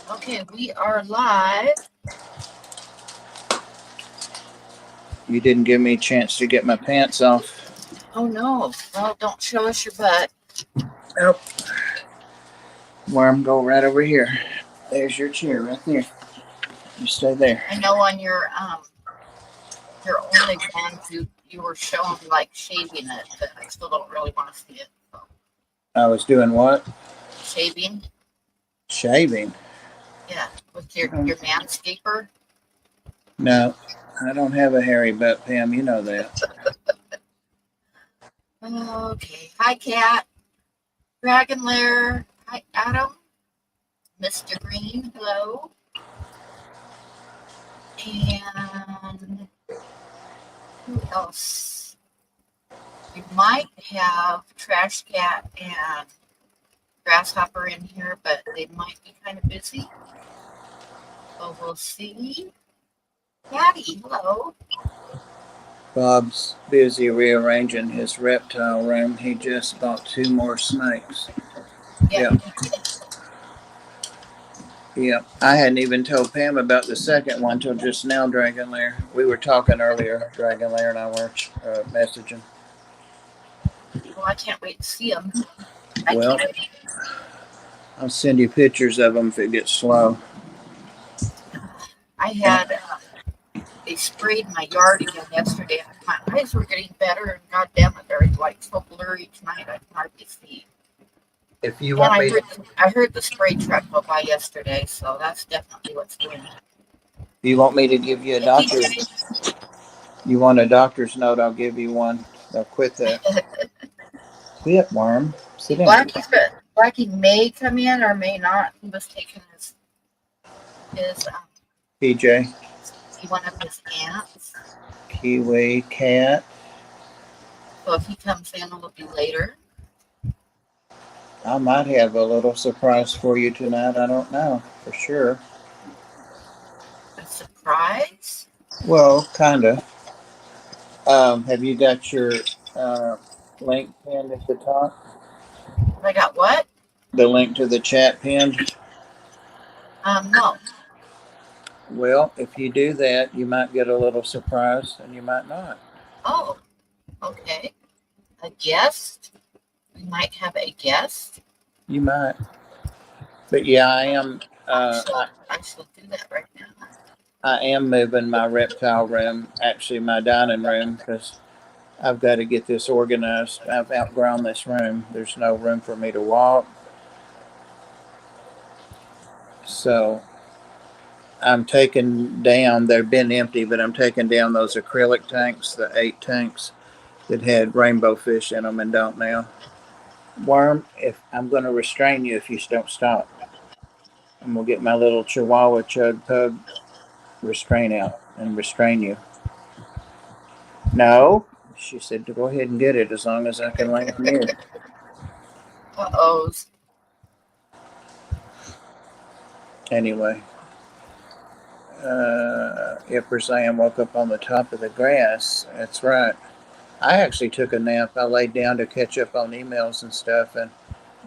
Okay, we are live. You didn't give me a chance to get my pants off. Oh no, well, don't show us your butt. Nope. Worm, go right over here. There's your chair right there. You stay there. I know on your OnlyFans you were showing like shaving it, but I still don't really want to see it. So. I was doing what? Shaving? Shaving. Yeah, with your manscaper. No, I don't have a hairy butt, Pam. You know that. Okay. Hi, Cat. Dragon Lair. Hi, Adam. Mr. Green. Hello. And who else? We might have Trash Cat and Grasshopper in here, but they might be kind of busy. So we'll see. Patty, hello. Bob's busy rearranging his reptile room. He just bought 2 more snakes. Yeah. Yeah. I hadn't even told Pam about the second one till just now, Dragon Lair. We were talking earlier, Dragon Lair and I were messaging. Well, I can't wait to see them. Well, I'll send you pictures of them if it gets slow. I had they sprayed my yard again yesterday. My eyes were getting better, and God damn it, they're like so blurry tonight. I can hardly see. If you want me, I heard the spray truck go by yesterday, so that's definitely what's doing it. you want me to give you a doctor? You want a doctor's note? I'll give you one. I'll quit that. Quit, worm. Sit down. Blackie may come in or may not. He was taking his PJ. One of his aunts. Kiwi cat. So if he comes in, it'll be later. I might have a little surprise for you tonight. I don't know for sure. A surprise? Well, kind of. Have you got your link pinned at the top? I got what? The link to the chat pinned? No. Well, if you do that, you might get a little surprise and you might not. Oh, okay. A guest? We might have a guest? You might. But yeah, I am. I shall do that right now. I am moving my reptile room, actually my dining room, because I've got to get this organized. I've outgrown this room. There's no room for me to walk. So I'm taking down, they've been empty, but I'm taking down those acrylic tanks, the 8 tanks that had rainbow fish in them and don't now. Worm, if I'm going to restrain you if you don't stop. I'm going to get my little Chihuahua Chug Pug restraint out and restrain you. No, she said to go ahead and get it as long as I can lay on you. Uh-oh. Anyway. Yipper Sam woke up on the top of the grass. That's right. I actually took a nap. I laid down to catch up on emails and stuff, and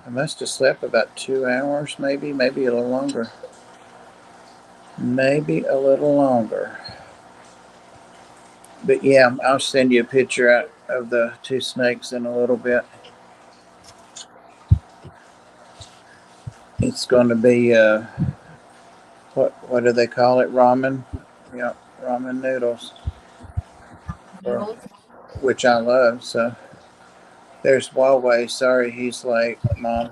I must have slept about 2 hours, maybe a little longer. Maybe a little longer. But yeah, I'll send you a picture out of the 2 snakes in a little bit. It's going to be what do they call it? Ramen. Yeah, ramen noodles. Which I love. So there's Huawei. Sorry, he's late, Mom.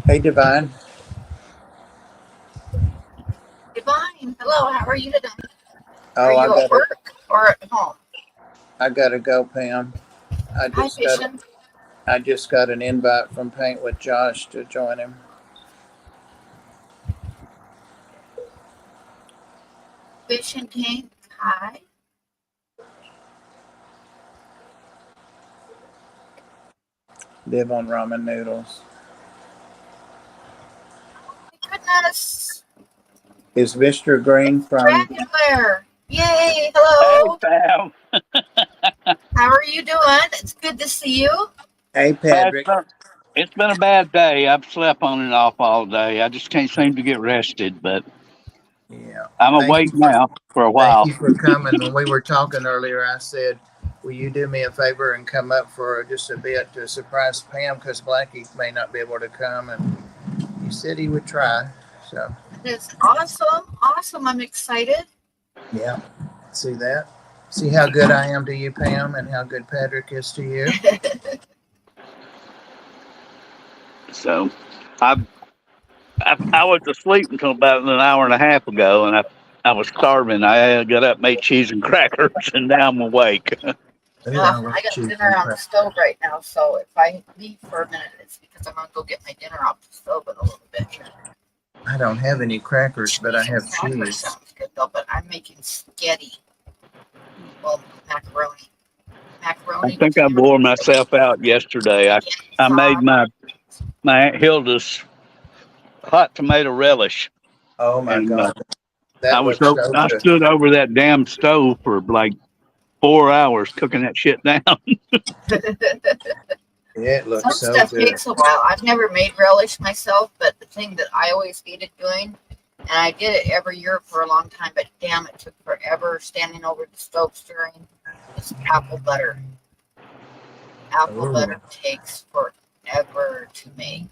Hey, Divine. Divine, hello. How are you today? Oh, are you at work or at home? I gotta go, Pam. I just got an invite from Paint with Josh to join him. Fish and Tank, hi. Live on ramen noodles. Oh my goodness. Is Mr. Green from Dragon Lair? Yay! Hello. Hey, Pam. How are you doing? It's good to see you. Hey, Patrick. It's been a bad day. I've slept on and off all day. I just can't seem to get rested, but Yeah. I'm Thank awake you for now for a Thank while. you for coming. When we were talking earlier, I said, "Will you do me a favor and come up for just a bit to surprise Pam because Blackie may not be able to come?" And he said he would try. So It's awesome. Awesome. I'm excited. yeah, see that. See how good I am to you, Pam, and how good Patrick is to you. So I was asleep until about an hour and a half ago, and I was starving. I got up, made cheese and crackers, and now I'm awake. Ooh, I love I got cheese dinner and on the crackers. stove right now, so if I leave for a minute, it's because I'm gonna go get my dinner off the stove in a little bit here. I don't have any crackers, but I Cheese and have crackers cheese. sounds good though, but I'm making spaghetti. Well, macaroni. I Macaroni, think I wore myself out yesterday. spaghetti I made sauce. my Aunt Hilda's hot tomato relish, Oh my and God, that looks so I good. stood over that damn stove for like 4 hours cooking that shit down. It Some looks so stuff good. takes a while. I've never made relish myself, but the thing that I always hated doing, and I did it every year for a long time, but damn, it took forever standing over the stove stirring, was apple butter. Apple Ooh. butter takes forever to make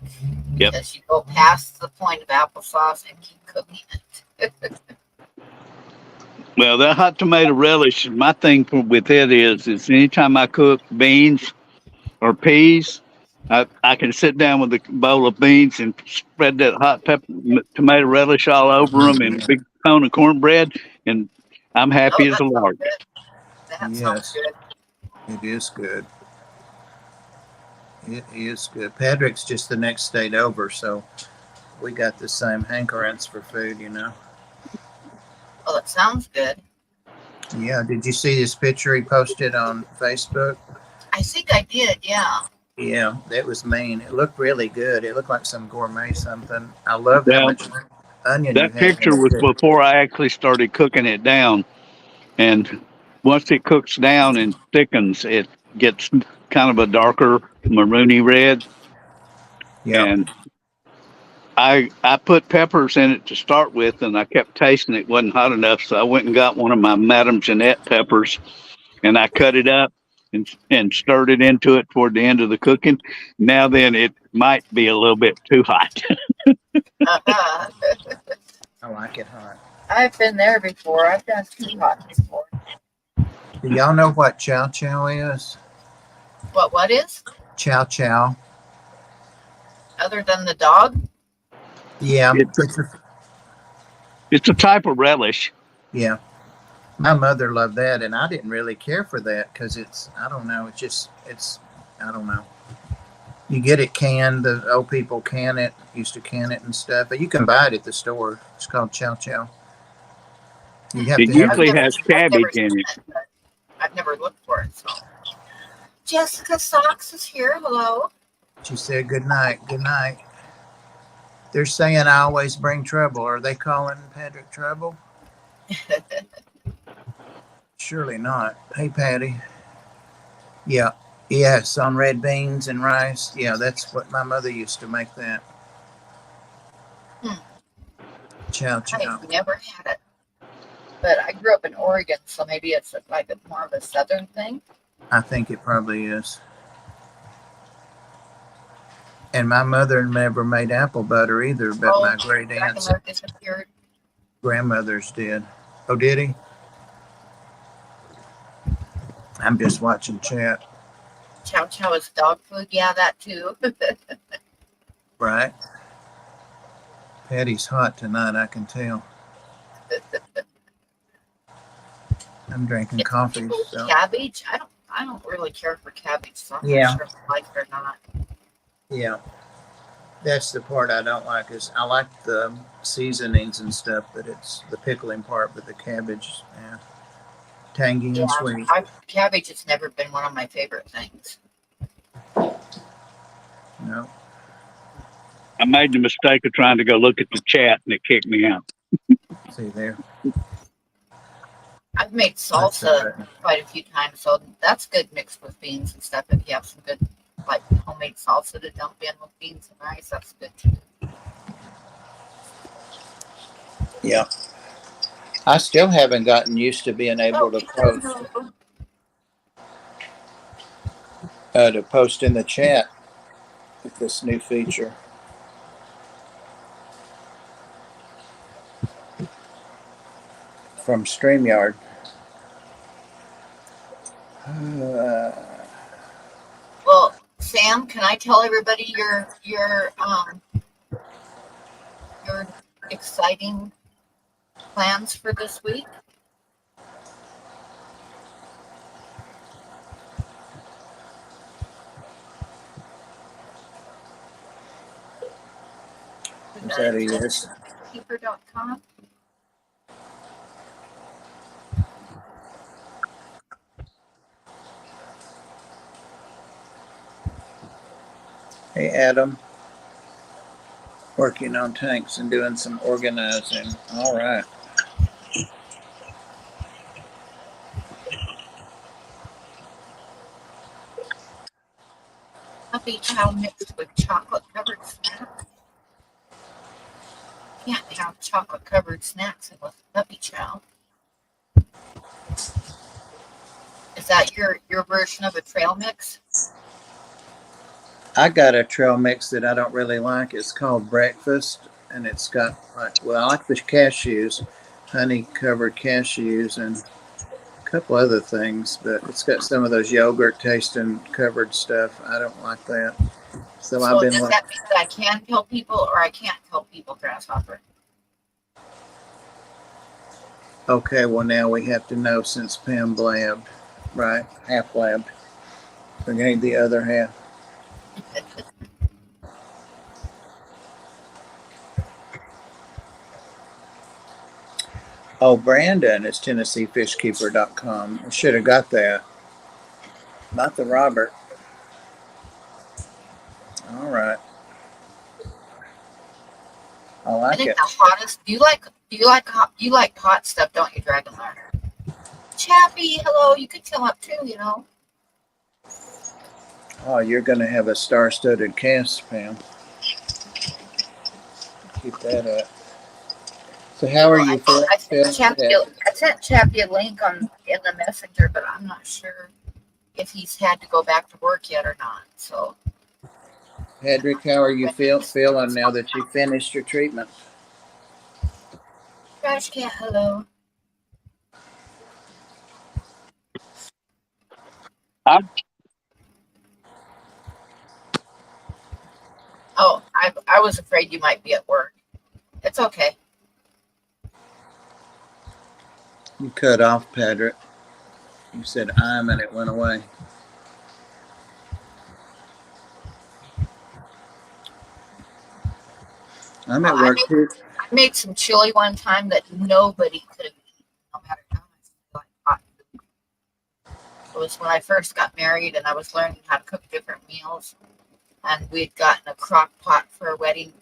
Yep. because you go past the point of applesauce and keep cooking it. Well, that hot tomato relish, my thing with it is anytime I cook beans or peas, I can sit down with a bowl of beans and spread that tomato relish all over them and a big pound of cornbread, and I'm Oh, happy as that a sounds lark. good. That sounds Yes, good. it is good. It is good. Patrick's just the next state over, so we got the same hankerings for food, you know. Well, it sounds good. Yeah, did you see this picture he posted on Facebook? I think I did, yeah. Yeah, that was mean. It looked really good. It looked like some gourmet something. I loved how Well, much onion you that had in picture it was too. before I actually started cooking it down, and once it cooks down and thickens, it gets kind of a darker maroony red, Yeah, and I put peppers in it to start with, and I kept tasting it wasn't hot enough, so I went and got one of my Madame Jeanette peppers, and I cut it up and stirred it into it toward the end of the cooking. Now then, it might be a little bit too hot. Uh-huh. I like it hot. I've been there before. I've done too hot before. Do y'all know what chow chow is? What is? Chow chow. Other than the dog? Yeah, It's it's a type of relish. yeah. My mother loved that, and I didn't really care for that because I don't know, I don't know. You get it canned. The old people used to can it and stuff, but you can buy it at the store. It's called chow chow. You have It to have I've it. usually never, has I've never cabbage seen in it. it, but I've never looked for it. So, Jessica Socks is here. Hello. She said, "Good night, good night." They're saying I always bring trouble. Are they calling Patrick trouble? Surely not. Hey, Patty. Yeah. Yes, on red beans and rice. Yeah, that's what my mother used to make that. Hmm. Chow chow. I've never had it, but I grew up in Oregon, so maybe it's like more of a southern thing. I think it probably is. And my mother never made apple butter either, but my great aunts and Dracula disappeared. grandmothers did. Oh, did he? I'm just watching chat. Chow chow is dog food. Yeah, that too. Right. Patty's hot tonight, I can tell. I'm drinking coffee. So. Cabbage. I don't really care for cabbage, so I'm Yeah. not sure if I like it or not. Yeah. That's the part I don't like is I like the seasonings and stuff, but it's the pickling part, but the cabbage, yeah, tangy and sweet. Cabbage has never been one of my favorite things. No. I made the mistake of trying to go look at the chat, and it kicked me out. See there. I've made That's all salsa right. quite a few times, so that's good mixed with beans and stuff if you have some good like homemade salsa to dump in with beans and rice. That's good too. Yeah. I still haven't gotten used to being able to post in the chat with this new feature from StreamYard. Well, Sam, can I tell everybody your exciting plans for this week? Is that a yes? Keeper.com. Hey, Adam. Working on tanks and doing some organizing. All right. Puppy chow mixed with chocolate covered snacks. Can't have chocolate covered snacks with puppy chow. Is that your version of a trail mix? I got a trail mix that I don't really like. It's called Breakfast, and it's got I like the cashews, honey covered cashews, and a couple other things, but it's got some of those yogurt tasting covered stuff. I don't like that. So I've been does like, that mean that I can tell people or I can't tell people, Grasshopper? okay, well now we have to know since Pam blabbed, right? Half blabbed. We need the other half. Oh, Brandon is TennesseeFishKeeper.com. I should have got that. Not the Robert. All right. I I like think it. the hottest. You like hot stuff, don't you, Dragonlord? Chappie, hello. You could come up too, you know. Oh, you're going to have a star-studded cast, Pam. Keep that up. So how are you feeling? I sent Chappie a link in the messenger, but I'm not sure if he's had to go back to work yet or not. So, Hedrick, how are you feeling now that you finished your treatment? Trash Cat, hello. Oh, I was afraid you might be at work. It's okay. You cut off, Patrick. You said I'm and it went away. I'm at work too. I made some chili one time that nobody could have eaten, no matter how much they like hot food. It was when I first got married and I was learning how to cook different meals. And we'd gotten a crock pot for a wedding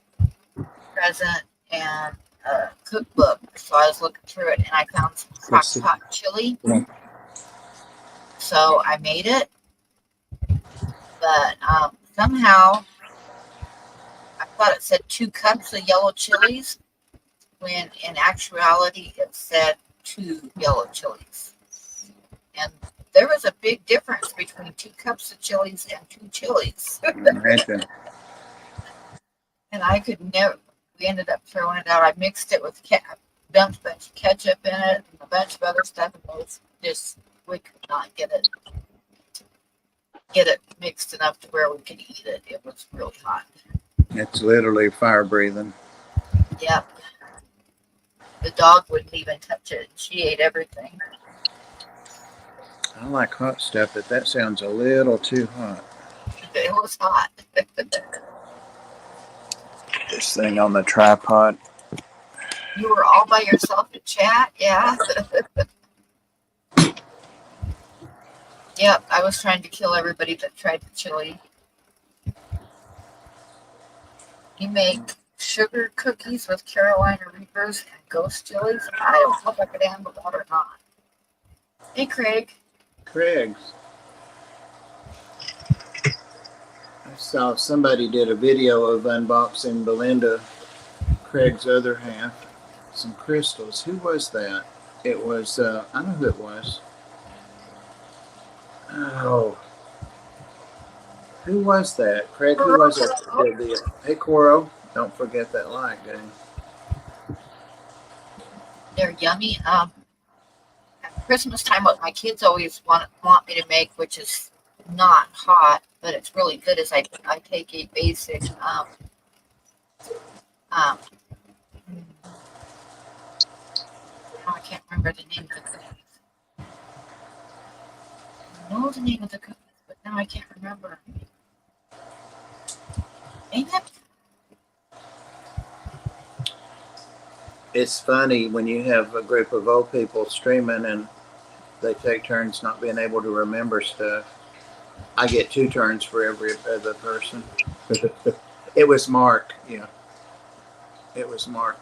present and a cookbook. So I was looking through it and I found some crock pot chili. Yeah. So I made it. But somehow I thought it said 2 cups of yellow chilies, when in actuality it said 2 yellow chilies. And there was a big difference between 2 cups of chilies and 2 chilies. Imagine. And I could never, we ended up throwing it out. I mixed it with dumped a bunch of ketchup in it and a bunch of other stuff, and it was just, we could not get it mixed enough to where we could eat it. It was really hot. It's literally fire breathing. Yep. The dog wouldn't even touch it. She ate everything. I like hot stuff, but that sounds a little too hot. It was hot. This thing on the tripod. You were all by yourself in chat? Yeah. Yep, I was trying to kill everybody that tried the chili. You make sugar cookies with Carolina Reapers and ghost chilies. I don't know if I could handle that or not. Hey, Craig. Craig's. saw somebody did a video of unboxing Belinda, Craig's other half, some crystals. Who was that? It was, I know who it was. Oh, who was that? Craig, who was it that did the, hey, Coro, don't forget that like, gang. They're yummy. At Christmas time, what my kids always want me to make, which is not hot, but it's really good, is I take a basic um, I can't remember the name of the cookies. I know the name of the cookies, but now I can't remember. Ain't that It's funny when you have a group of old people streaming and they take turns not being able to remember stuff. I get 2 turns for every other person. It was Mark. Yeah. It was Mark.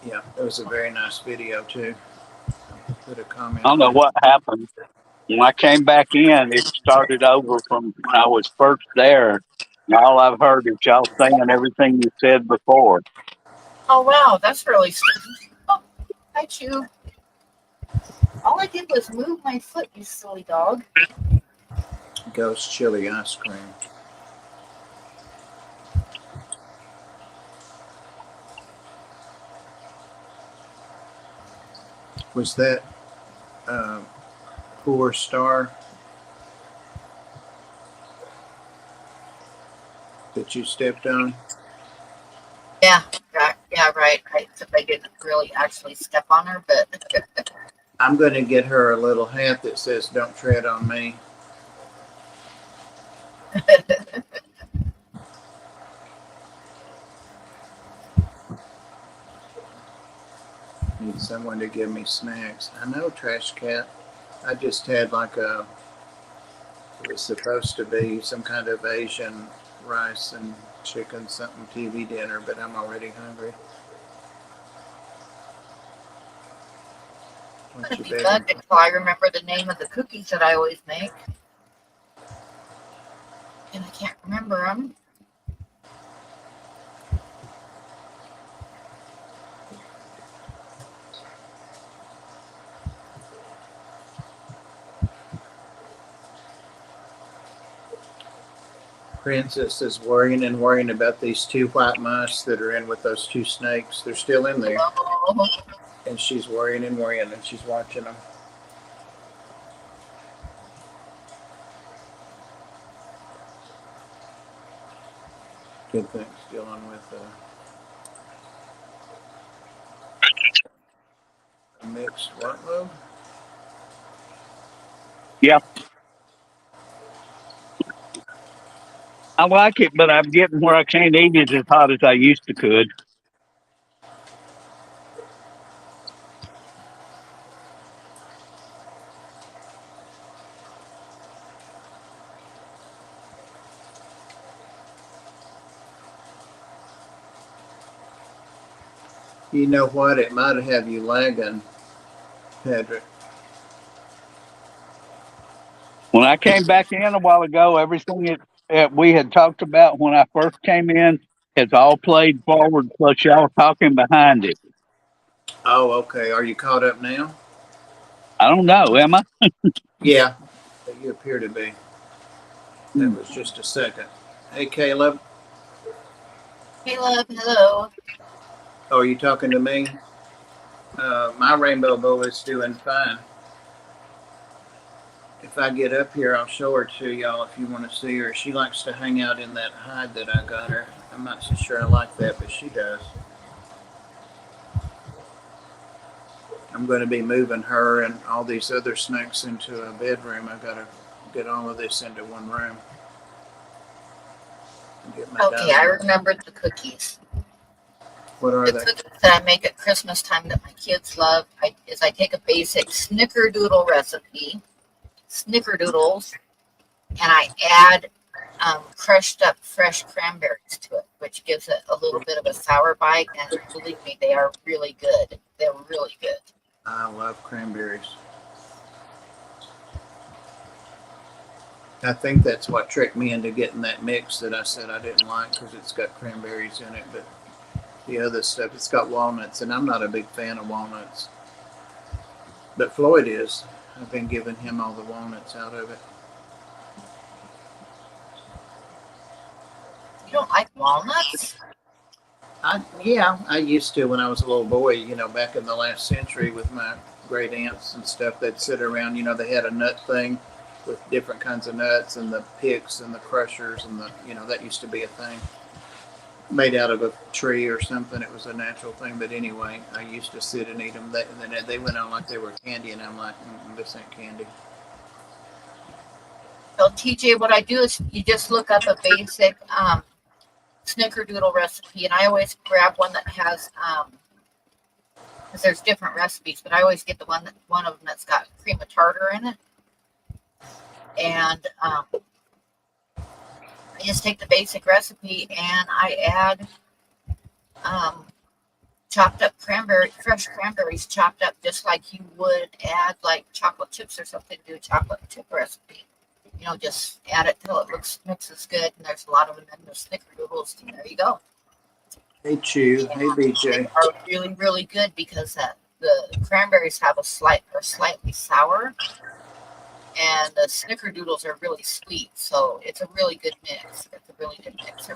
Yeah. It was a very nice video, too. Put a comment. I don't know what happened. When I came back in, it started over from when I was first there. And all I've heard is y'all saying everything you said before. Oh wow, that's really strange. Oh, hi Chew. All I did was move my foot, you silly dog. Ghost chili ice cream. Was that poor star that you stepped on? Yeah, right. Except I didn't really actually step on her, but I'm going to get her a little hat that says "Don't tread on me." Need someone to give me snacks. I know, Trash Cat. I just had like a, it was supposed to be some kind of Asian rice and chicken something TV dinner, but I'm already hungry. I'm What's gonna your be baby? bugged until I remember the name of the cookies that I always make. And I can't remember them. Princess is worrying and worrying about these 2 white mice that are in with those 2 snakes. They're still in there. Oh, And she's worrying and worrying and she's watching them. Good thing still on with a mixed what load? Yeah, I like it, but I'm getting where I can't eat it as hot as I used to could. You know what? It might have you lagging, Patrick. When I came back in a while ago, everything that we had talked about when I first came in has all played forward, plus y'all talking behind it. Oh, okay. Are you caught up now? I don't know, am I? Yeah, you appear to be. That was just a second. Hey, Caleb. Caleb, hello. Oh, are you talking to me? My rainbow bow is doing fine. If I get up here, I'll show her to y'all if you want to see her. She likes to hang out in that hide that I got her. I'm not so sure I like that, but she does. I'm going to be moving her and all these other snakes into a bedroom. I've got to get all of this into one room. Get my Okay, I dog. remembered the cookies. What are The they? cookies that I make at Christmas time that my kids love is I take a basic snickerdoodle recipe, snickerdoodles, and I add crushed up fresh cranberries to it, which gives it a little bit of a sour bite. And believe me, they are really good. They're really good. I love cranberries. I think that's what tricked me into getting that mix that I said I didn't like because it's got cranberries in it. But the other stuff, it's got walnuts, and I'm not a big fan of walnuts. But Floyd is. I've been giving him all the walnuts out of it. You don't like walnuts? Yeah, I used to when I was a little boy, back in the last century with my great aunts and stuff. They'd sit around, they had a nut thing with different kinds of nuts and the picks and the crushers and that used to be a thing made out of a tree or something. It was a natural thing. But anyway, I used to sit and eat them. And then they went on like they were candy, and I'm like, this ain't candy. So TJ, what I do is you just look up a basic snickerdoodle recipe, and I always grab one that has because there's different recipes, but I always get one of them that's got cream of tartar in it, and I just take the basic recipe and I add chopped up fresh cranberries chopped up, just like you would add like chocolate chips or something to a chocolate chip recipe. Just add it till it mixes good, and there's a lot of them in the snickerdoodles, and there you go. Hey Chew, hey BJ. They are really, really good because the cranberries are slightly sour, and the snickerdoodles are really sweet. So it's a really good mix. They're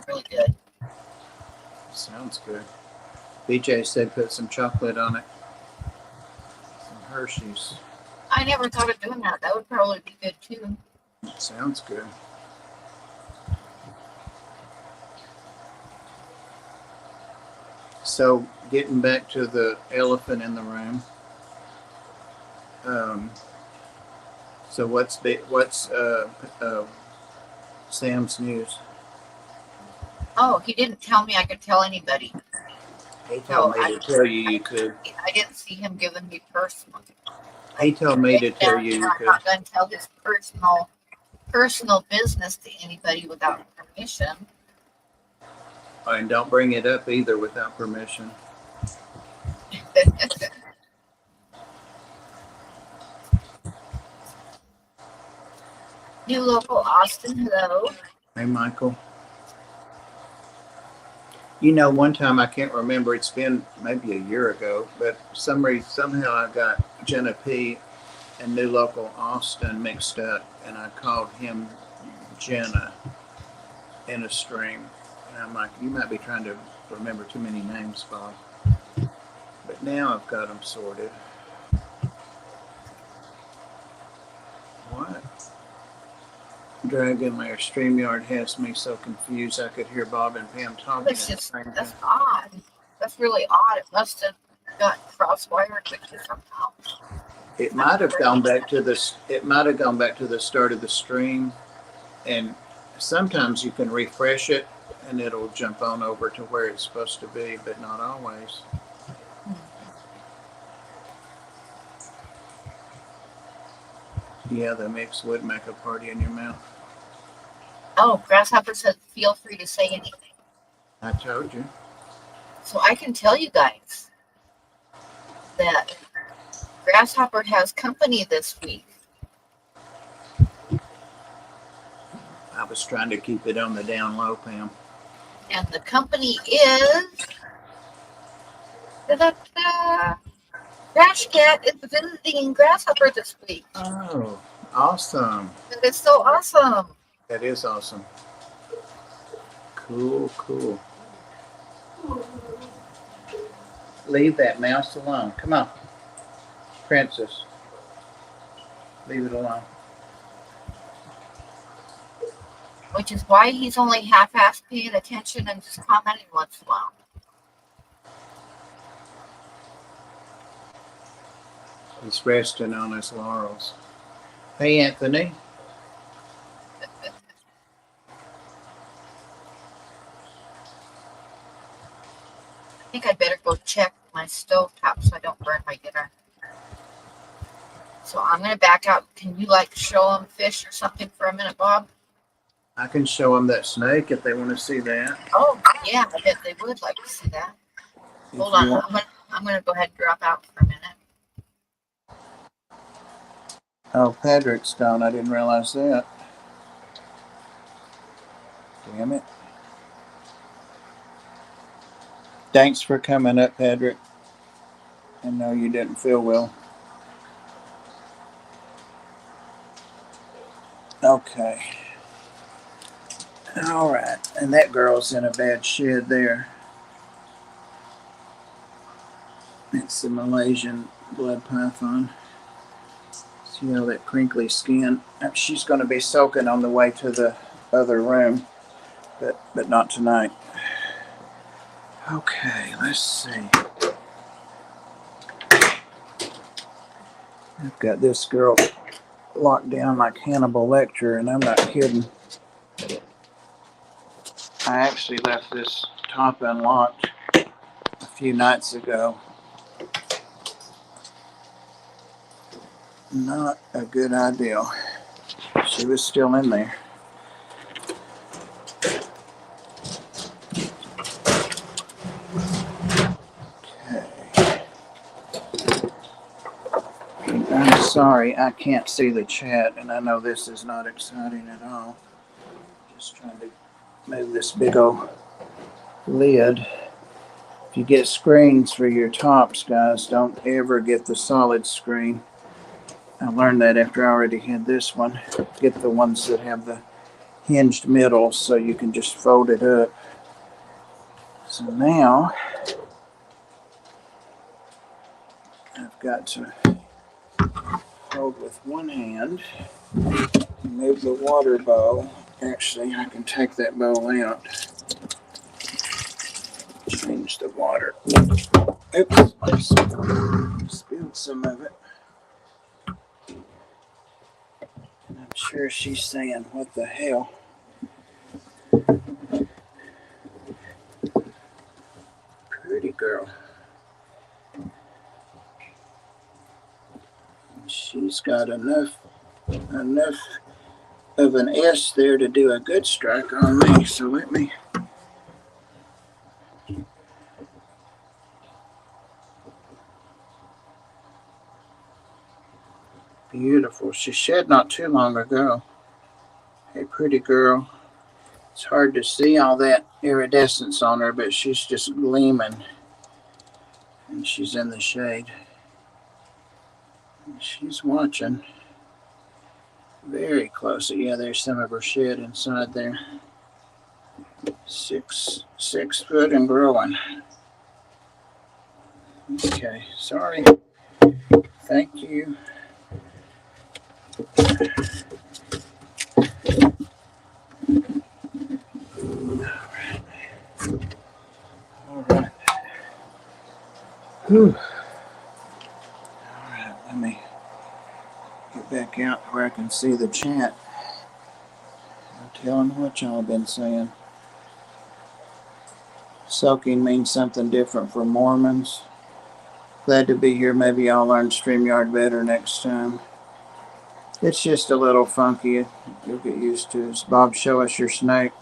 really good. Sounds good. BJ said put some chocolate on it. Some Hershey's. I never thought of doing that. That would probably be good too. Sounds good. So getting back to the elephant in the room. So what's Sam's news? Oh, he didn't tell me I could tell anybody. He told me to tell you could. I didn't see him giving me personal. He told me to tell you I'm could. not going to tell his personal business to anybody without permission. And don't bring it up either without permission. New local Austin, hello. Hey, Michael. One time I can't remember. It's been maybe a year ago, but somehow I got Jenna P. and New Local Austin mixed up, and I called him Jenna in a stream. And I'm like, you might be trying to remember too many names, Bob. But now I've got them sorted. What? Dragon Lair StreamYard has me so confused I could hear Bob and Pam talking. That's odd. That's really odd. It must have got crosswired with you somehow. It might have gone back to this. It might have gone back to the start of the stream, and sometimes you can refresh it and it'll jump on over to where it's supposed to be, but not always. Yeah, the mix would make a party in your mouth. Oh, Grasshopper said, feel free to say anything. I told you. So I can tell you guys that Grasshopper has company this week. I was trying to keep it on the down low, Pam. And the company is Crash Cat is visiting Grasshopper this week. Oh, awesome. That is so awesome. That is awesome. Cool. Leave that mouse alone. Come on. Princess. Leave it alone. Which is why he's only half-assed paying attention and just commenting once in a while. He's resting on his laurels. Hey, Anthony. I think I'd better go check my stove top so I don't burn my dinner. So I'm going to back out. Can you show them fish or something for a minute, Bob? I can show them that snake if they want to see that. Oh, yeah, I bet they would like to see that. Hold on, I'm going to go ahead and drop out for a minute. Oh, Patrick's gone. I didn't realize that. Damn it. Thanks for coming up, Patrick. I know you didn't feel well. Okay. All right. And that girl's in a bad shed there. It's the Malaysian blood python. See all that crinkly skin? She's going to be soaking on the way to the other room, but not tonight. Okay, let's see. I've got this girl locked down like Hannibal Lecter, and I'm not kidding. I actually left this top unlocked a few nights ago. Not a good idea. She was still in there. Okay. I'm sorry, I can't see the chat, and I know this is not exciting at all. Just trying to move this big old lid. If you get screens for your tops, guys, don't ever get the solid screen. I learned that after I already had this one. Get the ones that have the hinged middle so you can just fold it up. So now I've got to hold with one hand, move the water bowl. Actually, I can take that bowl out. Change the water. Oops, I spilled some of it. And I'm sure she's saying, what the hell? Pretty girl. She's got enough of an S there to do a good strike on me. So let me. Beautiful. She shed not too long ago. Hey, pretty girl. It's hard to see all that iridescence on her, but she's just gleaming. And she's in the shade. And she's watching very closely. Yeah, there's some of her shed inside there. 6 foot and growing. Okay, sorry. Thank you. All right. Whew. All right, let me get back out where I can see the chat. I'm telling what y'all been saying. Soaking means something different for Mormons. Glad to be here. Maybe I'll learn StreamYard better next time. It's just a little funky. You'll get used to it. Bob, show us your snake.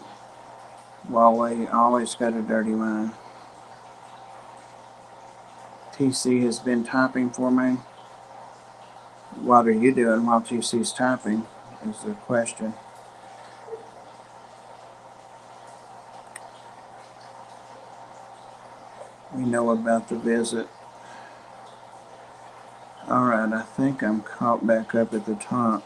Huawei always got a dirty mind. TC has been typing for me. What are you doing while TC's typing is the question. We know about the visit. Alright, I think I'm caught back up at the top.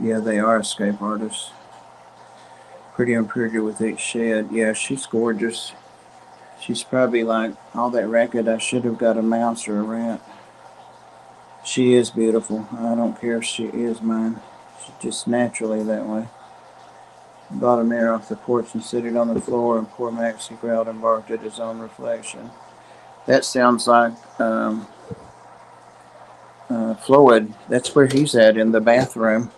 Yeah, they are escape artists. Pretty and pretty with each shed. Yeah, she's gorgeous. She's probably like, all that racket, I should have got a mouse or a rat. She is beautiful. I don't care if she is mine. She's just naturally that way. Bought a mirror off the porch and set it on the floor, and poor Maxie growled and barked at his own reflection. That sounds like Floyd. That's where he's at, in the bathroom.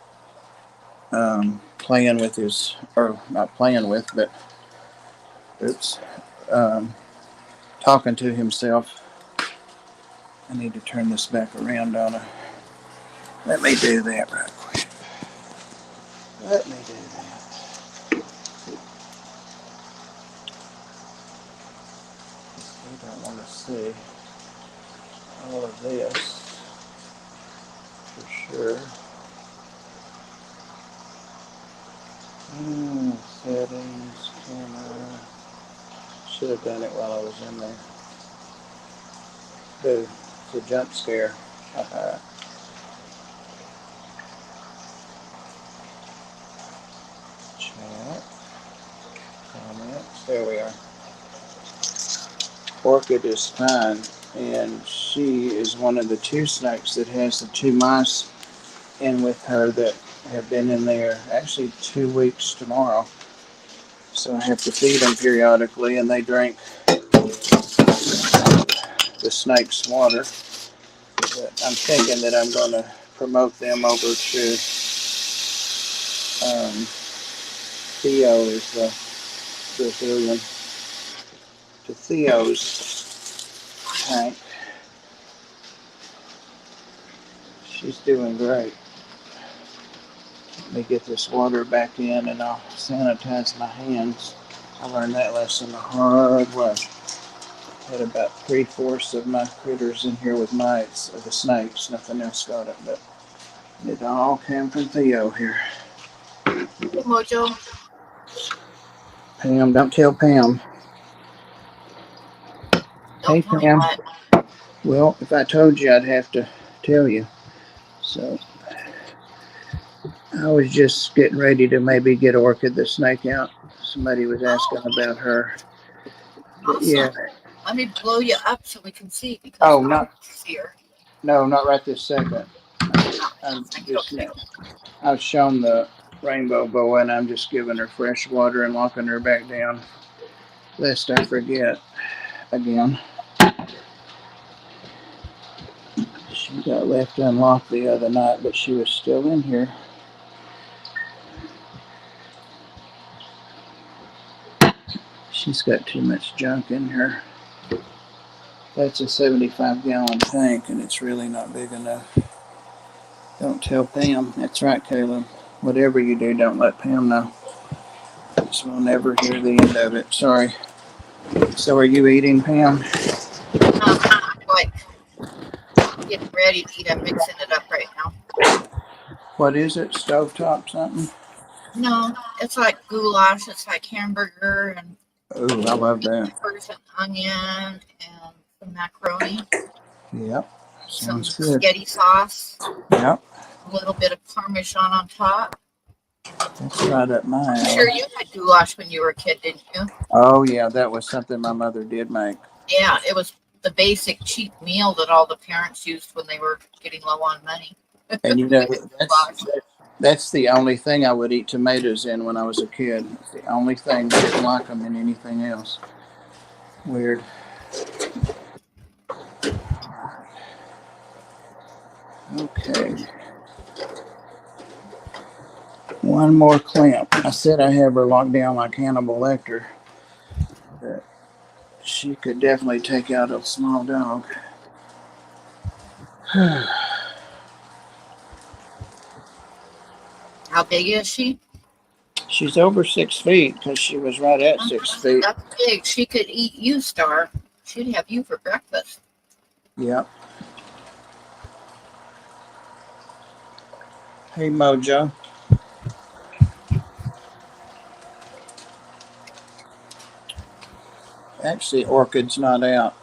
Playing with his, or not playing with, but oops, talking to himself. I need to turn this back around, Donna. Let me do that right quick. Let me do that. You don't want to see all of this for sure. Settings, camera. Should have done it while I was in there. Boo, it's a jump scare. Chat, comments. There we are. Orchid is fine, and she is one of the two snakes that has the two mice in with her that have been in there actually 2 weeks tomorrow. So I have to feed them periodically, and they drink the snake's water. But I'm thinking that I'm going to promote them over to Theo is the Brazilian, to Theo's tank. She's doing great. Let me get this water back in and I'll sanitize my hands. I learned that lesson the hard way. Had about 3/4 of my critters in here with mites, or the snakes. Nothing else got it, but it all came from Theo here. Hey, Mojo. Pam, don't tell Pam. Don't Hey, tell me Pam. what. Well, if I told you, I'd have to tell you. So I was just getting ready to maybe get Orchid the snake out. Somebody was asking about her. But Awesome. yeah. Let me blow you up so we can see because Oh, I'm not here. no, not right this second. I'm just Okay. I've shown the rainbow boa, and I'm just giving her fresh water and locking her back down, lest I forget again. She got left unlocked the other night, but she was still in here. She's got too much junk in her. That's a 75-gallon tank, and it's really not big enough. Don't tell Pam. That's right, Caleb. Whatever you do, don't let Pam know. So we'll never hear the end of it. Sorry. So are you eating, Pam? Like getting ready to eat. I'm mixing it up right now. What is it? Stovetop something? No, it's like goulash. It's like hamburger and Ooh, I love that. peppers and onion and some macaroni, Yep. some Sounds good. spaghetti sauce, Yep. a little bit of Parmesan on top. That's right up my I'm alley. sure you had goulash when you were a kid, didn't you? Oh, yeah. That was something my mother did make. Yeah, it was the basic cheap meal that all the parents used when they were getting low on money. And you know, that's the only thing I would eat tomatoes in when I was a kid. It's the only thing. I didn't like them in anything else. Weird. Okay. One more clamp. I said I have her locked down like Hannibal Lecter. But she could definitely take out a small dog. How big is she? She's over 6 feet because she was right at 6 feet. That's big. She could eat you, Star. She'd have you for breakfast. Yep. Hey, Mojo. Actually, Orchid's not out,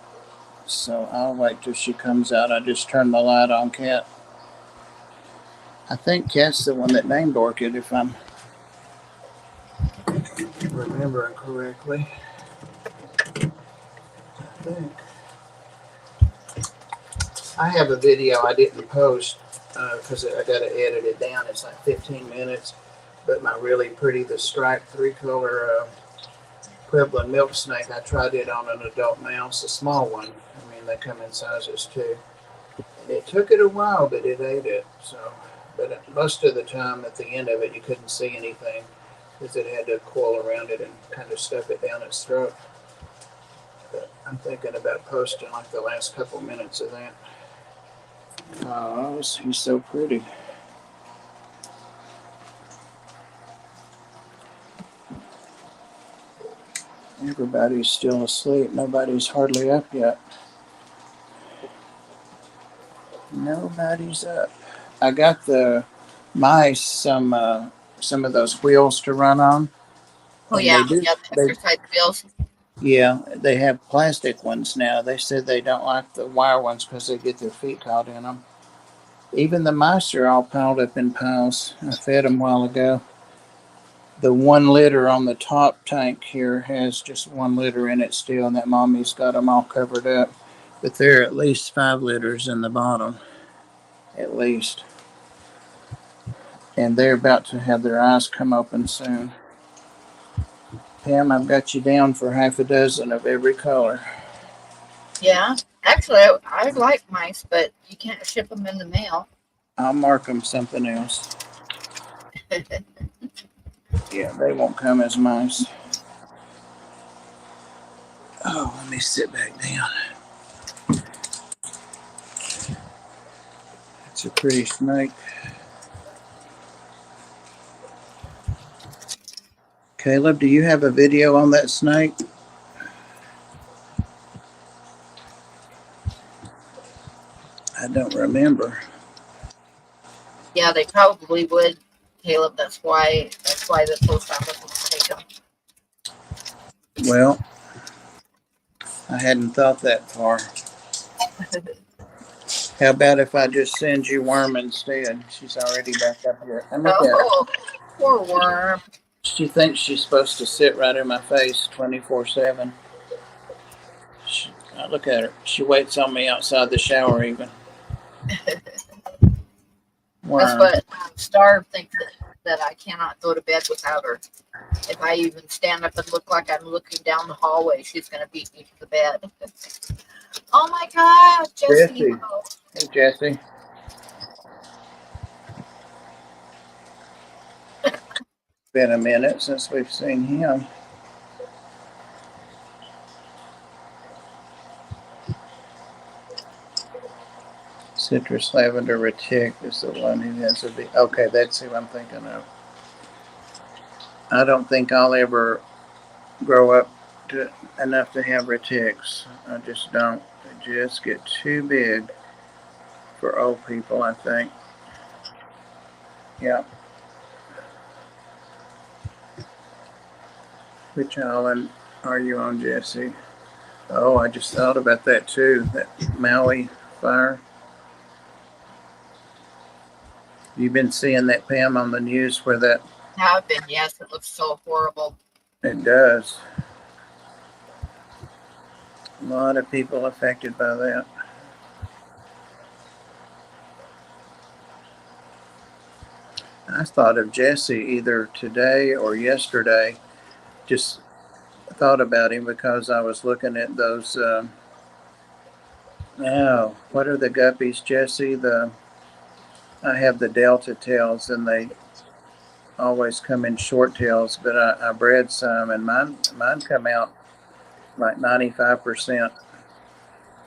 so I'll wait till she comes out. I just turned the light on, Cat. I think Cat's the one that named Orchid, if I'm remembering correctly. I think. I have a video I didn't post because I got to edit it down. It's like 15 minutes, but my really pretty, the striped 3-color Pueblo milk snake, I tried it on an adult mouse, a small one. I mean, they come in sizes too. It took it a while, but it ate it. So, but most of the time, at the end of it, you couldn't see anything because it had to coil around it and kind of stuff it down its throat. But I'm thinking about posting like the last couple minutes of that. Oh, he's so pretty. Everybody's still asleep. Nobody's hardly up yet. Nobody's up. I got the mice some some of those wheels to run on. Oh And yeah, they do. yeah, the They exercise wheels. Yeah, they have plastic ones now. They said they don't like the wire ones because they get their feet caught in them. Even the mice are all piled up in piles. I fed them a while ago. The 1 liter on the top tank here has just 1 liter in it still, and that mommy's got them all covered up. But there are at least 5 liters in the bottom, at least. And they're about to have their eyes come open soon. Pam, I've got you down for half a dozen of every color. Yeah, actually, I like mice, but you can't ship them in the mail. I'll mark them something else. Yeah, they won't come as mice. Oh, let me sit back down. It's a pretty snake. Caleb, do you have a video on that snake? I don't remember. Yeah, they probably would, Caleb. That's why the post office would take them. Well, I hadn't thought that far. How about if I just send you Worm instead? She's already back up here. And look at her. Oh, poor worm. She thinks she's supposed to sit right in my face 24/7. Look at her. She waits on me outside the shower even. That's Worm. what Star thinks that I cannot go to bed without her. If I even stand up and look like I'm looking down the hallway, she's going to beat me to the bed. Oh my God, Jesse. Jesse. Hey, Jesse. Been a minute since we've seen him. Citrus lavender retic is the one who has a big. Okay, that's who I'm thinking of. I don't think I'll ever grow up to enough to have retics. I just don't. They just get too big for old people, I think. Yeah. Which island are you on, Jesse? Oh, I just thought about that too. That Maui fire. You've been seeing that, Pam, on the news where that Have been, yes. It looks so horrible. it does. A lot of people affected by that. I thought of Jesse either today or yesterday. Just thought about him because I was looking at those. Oh, what are the guppies, Jesse? I have the Delta tails, and they always come in short tails. But I bred some, and mine come out like 95%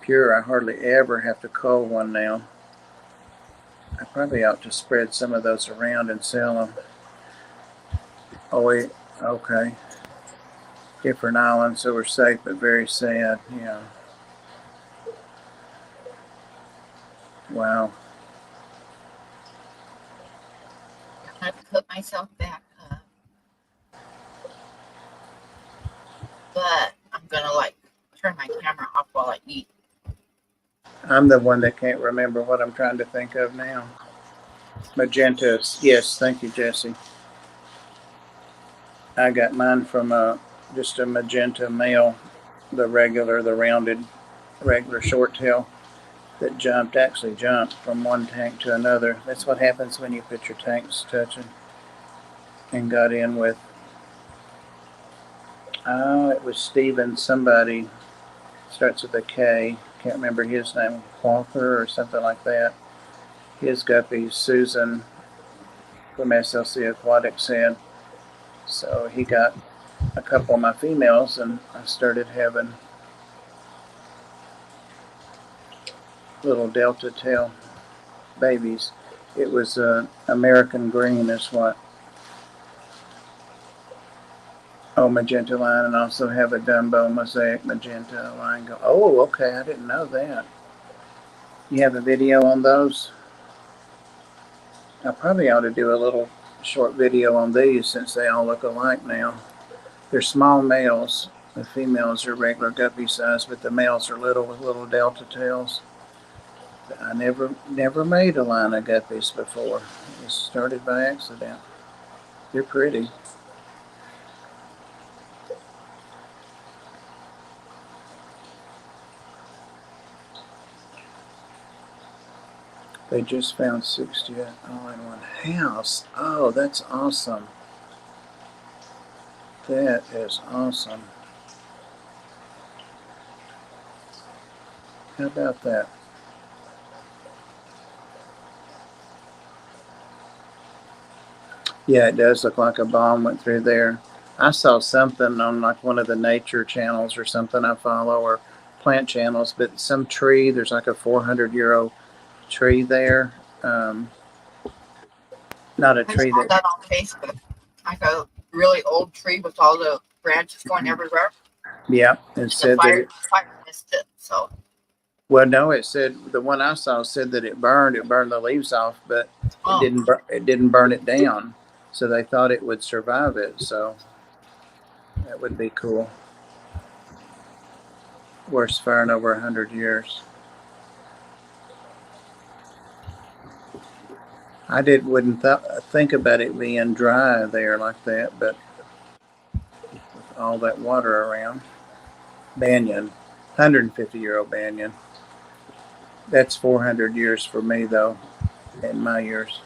pure. I hardly ever have to cull one now. I probably ought to spread some of those around and sell them. Oh wait, okay. Different islands, so we're safe, but very sad. Yeah. Wow. I have to put myself back up. But I'm going to turn my camera off while I eat. I'm the one that can't remember what I'm trying to think of now. Magentas. Yes, thank you, Jesse. I got mine from just a magenta male, the rounded, regular short tail that actually jumped from one tank to another. That's what happens when you put your tanks touching. And got in with, it was Steven, somebody, starts with a K, can't remember his name, Walker or something like that. His guppy, Susan from SLC Aquatics had. So he got a couple of my females, and I started having little Delta tail babies. It was American green is what. Oh, magenta line, and also have a Dumbo mosaic magenta line. Oh, okay, I didn't know that. You have a video on those? I probably ought to do a little short video on these since they all look alike now. They're small males. The females are regular guppy size, but the males are little with little delta tails. I never made a line of guppies before. It started by accident. They're pretty. They just found 60 all in one house. Oh, that's awesome. That is awesome. How about that? Yeah, it does look like a bomb went through there. I saw something on like one of the nature channels or something I follow, or plant channels, but some tree, there's like a 400-year-old tree there. Not a I tree saw that, that on Facebook. Like a really old tree with all the branches going everywhere. yeah, it And the said that it, fire missed it. So well, no, it said, the one I saw said that it burned the leaves off, but oh, it didn't burn it down. So they thought it would survive it. So that would be cool. Worst fire in over 100 years. I wouldn't think about it being dry there like that, but with all that water around. Banyan, 150-year-old banyan. That's 400 years for me though, in my years.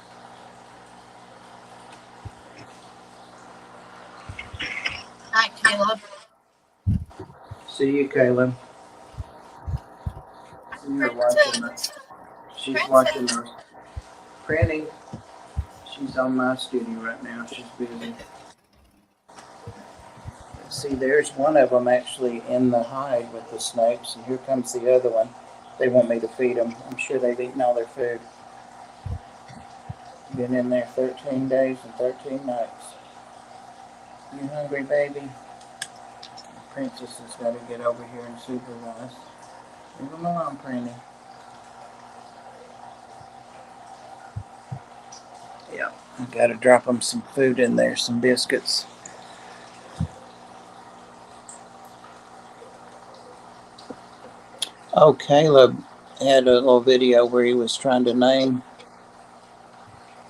night, Caleb. See you, Caleb. You're watching us. Princess. She's watching Princess. us. Granny, she's on my studio right now. She's busy. See, there's one of them actually in the hide with the snakes, and here comes the other one. They want me to feed them. I'm sure they've eaten all their food. Been in there 13 days and 13 nights. You hungry, baby? Princess has got to get over here and supervise. Leave them alone, Pranny. Yeah, I got to drop them some food in there, some biscuits. Oh, Caleb had a little video where he was trying to name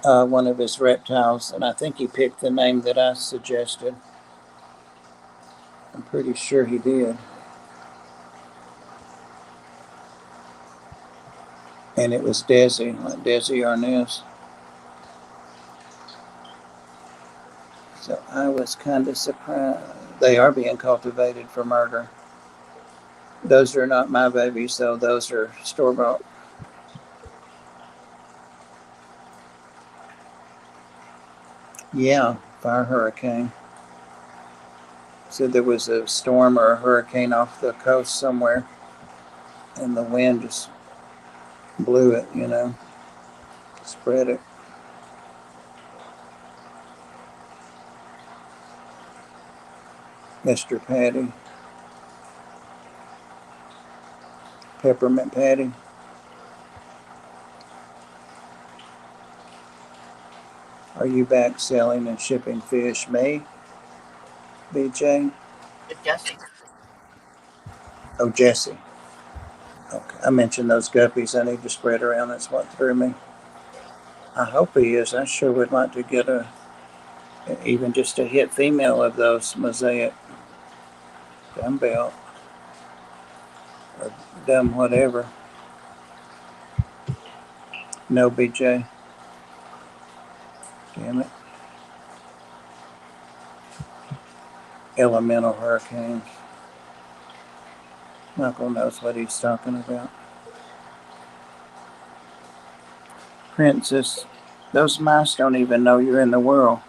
one of his reptiles, and I think he picked the name that I suggested. I'm pretty sure he did. And it was Desi, like Desi Arnaz. So I was kind of surprised. They are being cultivated for murder. Those are not my babies, though. Those are store-bought. Yeah, fire hurricane. Said there was a storm or a hurricane off the coast somewhere, and the wind just blew it, spread it. Mr. Patty. Peppermint Patty. Are you back selling and shipping fish? Me? BJ? Jesse. Oh, Jesse. Okay. I mentioned those guppies I need to spread around. That's what threw me. I hope he is. I sure would like to get even just a hit female of those mosaic dumbbell or dumb whatever. No, BJ. Damn it. Elemental hurricanes. Michael knows what he's talking about. Princess, those mice don't even know you're in the world.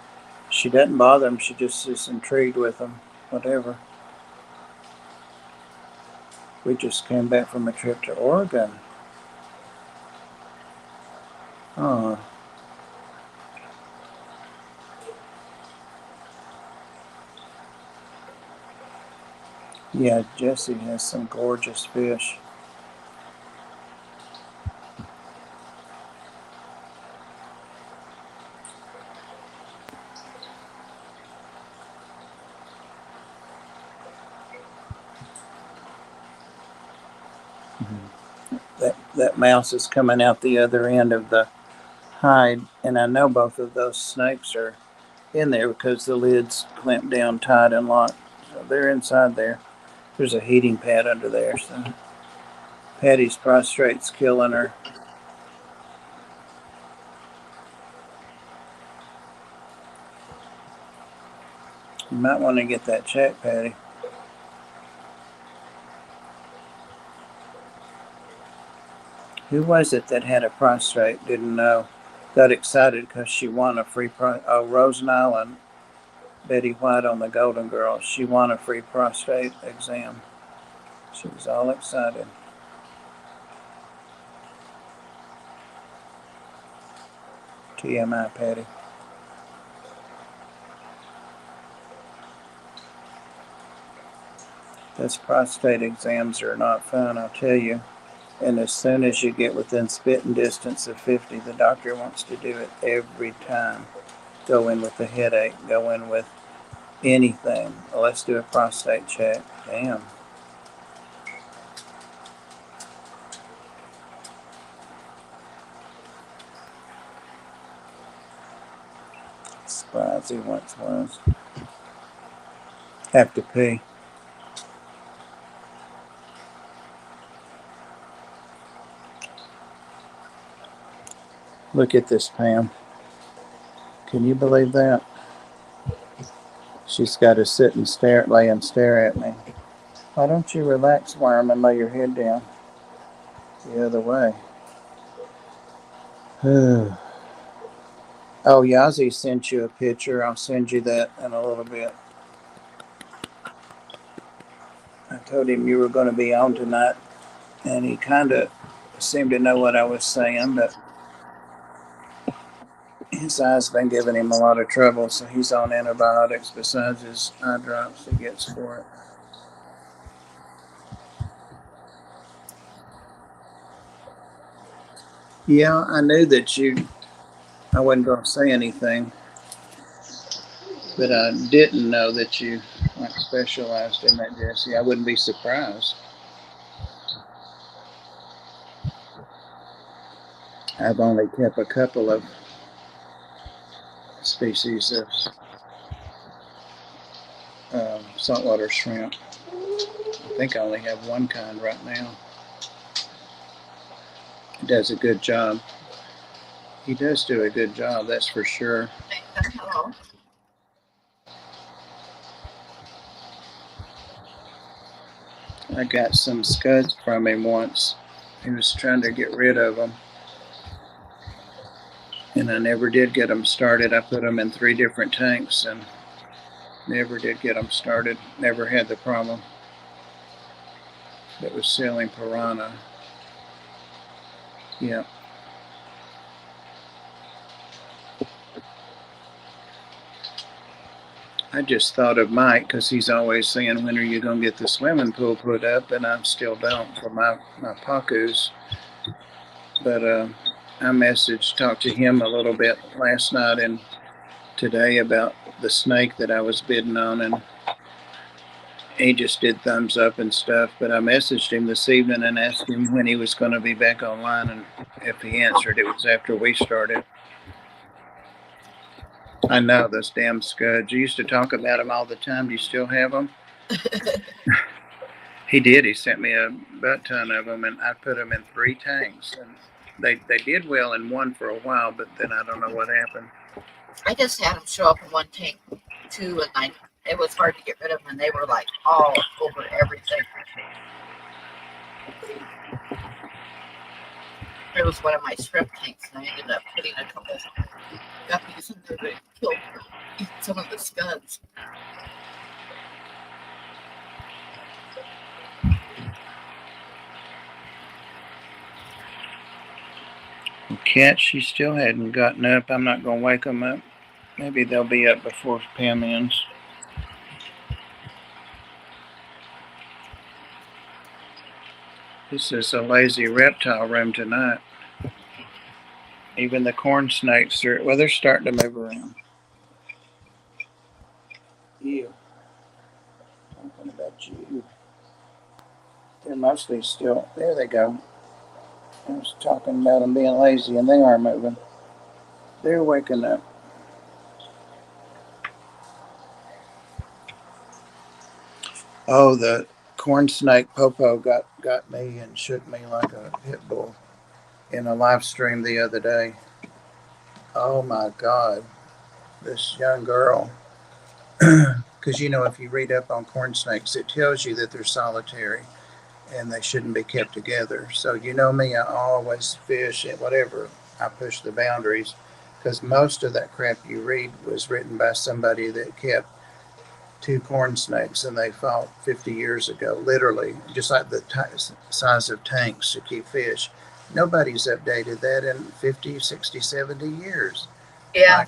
She doesn't bother them. She just is intrigued with them. Whatever. We just came back from a trip to Oregon. Oh. Yeah, Jesse has some gorgeous fish. That mouse is coming out the other end of the hide, and I know both of those snakes are in there because the lid's clamped down tight and locked. So they're inside there. There's a heating pad under there, so Patty's prostrate's killing her. You might want to get that checked, Patty. Who was it that had a prostrate? Didn't know. Got excited because she won a free Rosen Island. Betty White on the Golden Girls. She won a free prostate exam. She was all excited. TMI, Patty. Those prostate exams are not fun, I'll tell you. And as soon as you get within spitting distance of 50, the doctor wants to do it every time. Go in with a headache, go in with anything. Well, let's do a prostate check. Damn. Surprised he once was. Have to pee. Look at this, Pam. Can you believe that? She's got to sit and lay and stare at me. Why don't you relax, Worm, and lay your head down the other way? Oh, Yazi sent you a picture. I'll send you that in a little bit. I told him you were going to be on tonight, and he kind of seemed to know what I was saying, but his eye's been giving him a lot of trouble, so he's on antibiotics besides his eye drops he gets for it. Yeah, I knew that I wasn't going to say anything, but I didn't know that you specialized in that, Jesse. I wouldn't be surprised. I've only kept a couple of species of saltwater shrimp. I think I only have one kind right now. He does a good job. He does do a good job, that's for sure. Hello. I got some scuds from him once. He was trying to get rid of them, and I never did get them started. I put them in 3 different tanks and never did get them started. Never had the problem. That was selling piranha. Yeah. I just thought of Mike because he's always saying, when are you going to get the swimming pool put up? And I still don't for my Pacus. But I talked to him a little bit last night and today about the snake that I was bidding on, and he just did thumbs up and stuff. But I messaged him this evening and asked him when he was going to be back online, and if he answered, it was after we started. I know those damn scuds. You used to talk about them all the time. Do you still have them? He did. He sent me a butt ton of them, and I put them in 3 tanks. And they did well in one for a while, but then I don't know what happened. I just had them show up in one tank too, and it was hard to get rid of them, and they were like all over everything. It was one of my shrimp tanks, and I ended up putting a couple guppies in there that killed some of the scuds. Cat, she still hadn't gotten up. I'm not going to wake them up. Maybe they'll be up before Pam ends. This is a lazy reptile room tonight. Even the corn snakes they're starting to move around. You. Talking about you. they're mostly still, there they go. I was talking about them being lazy and they are moving. They're waking up. Oh, the corn snake Popo got me and shook me like a pit bull in a live stream the other day. Oh my God, this young girl. Because if you read up on corn snakes, it tells you that they're solitary and they shouldn't be kept together. So me, I always fish and whatever. I push the boundaries because most of that crap you read was written by somebody that kept two corn snakes and they fought 50 years ago, literally, just like the size of tanks to keep fish. Nobody's updated that in 50, 60, 70 years. Yeah.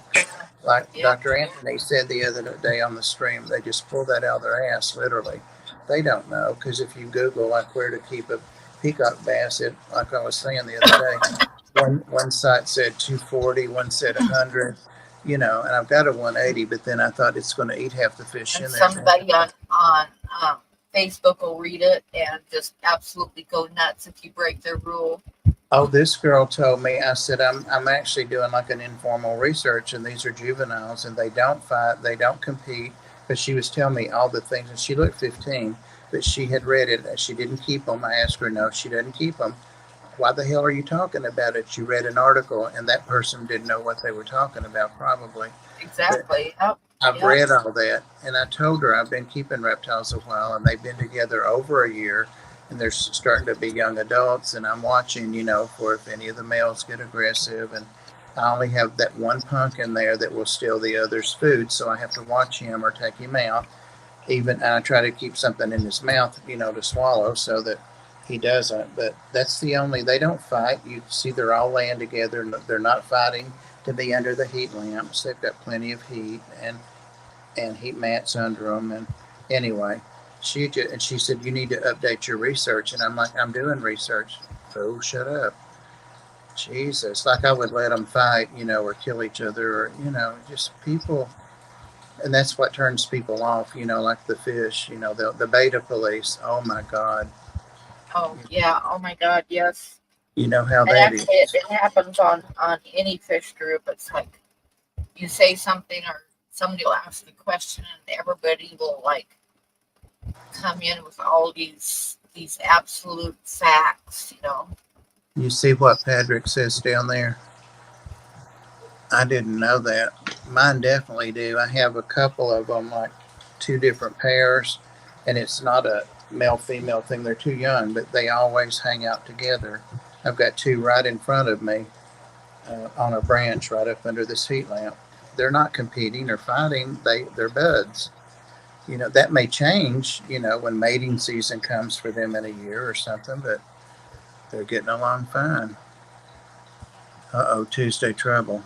Like Yeah. Dr. Anthony said the other day on the stream, they just pull that out of their ass, literally. They don't know, because if you Google like where to keep a peacock bass, like I was saying the other day, one site said 240, one said 100, and I've got a 180, but then I thought it's going to eat half the fish And in there. somebody on Facebook will read it and just absolutely go nuts if you break their rule. Oh, this girl told me, I said, I'm actually doing like an informal research, and these are juveniles, and they don't fight, they don't compete. But she was telling me all the things, and she looked 15, but she had read it. She didn't keep them. I asked her, no, she doesn't keep them. Why the hell are you talking about it? You read an article, and that person didn't know what they were talking about, probably. Exactly. I've read all that, and I told her I've been keeping reptiles a while, and they've been together over a year, and they're starting to be young adults, and I'm watching, for if any of the males get aggressive, and I only have that one punk in there that will steal the other's food, so I have to watch him or take him out. And I try to keep something in his mouth, to swallow so that he doesn't. But that's they don't fight. You see they're all laying together. They're not fighting to be under the heat lamps. They've got plenty of heat and heat mats under them. And anyway, she said, you need to update your research. And I'm like, I'm doing research. Oh, shut up. Jesus. Like I would let them fight, or kill each other, or, just people. And that's what turns people off, like the fish, the beta police. Oh my God. Oh yeah. Oh my God. Yes. You know how And that actually, is. it happens on any fish group. It's like you say something or somebody will ask a question and everybody will like come in with all these absolute facts, You see what Patrick says down there? I didn't know that. Mine definitely do. I have a couple of them, like two different pairs, and it's not a male female thing. They're too young, but they always hang out together. I've got two right in front of me on a branch right up under this heat lamp. They're not competing or fighting. They're buds. That may change, when mating season comes for them in a year or something, but they're getting along fine. Uh-oh, Tuesday trouble.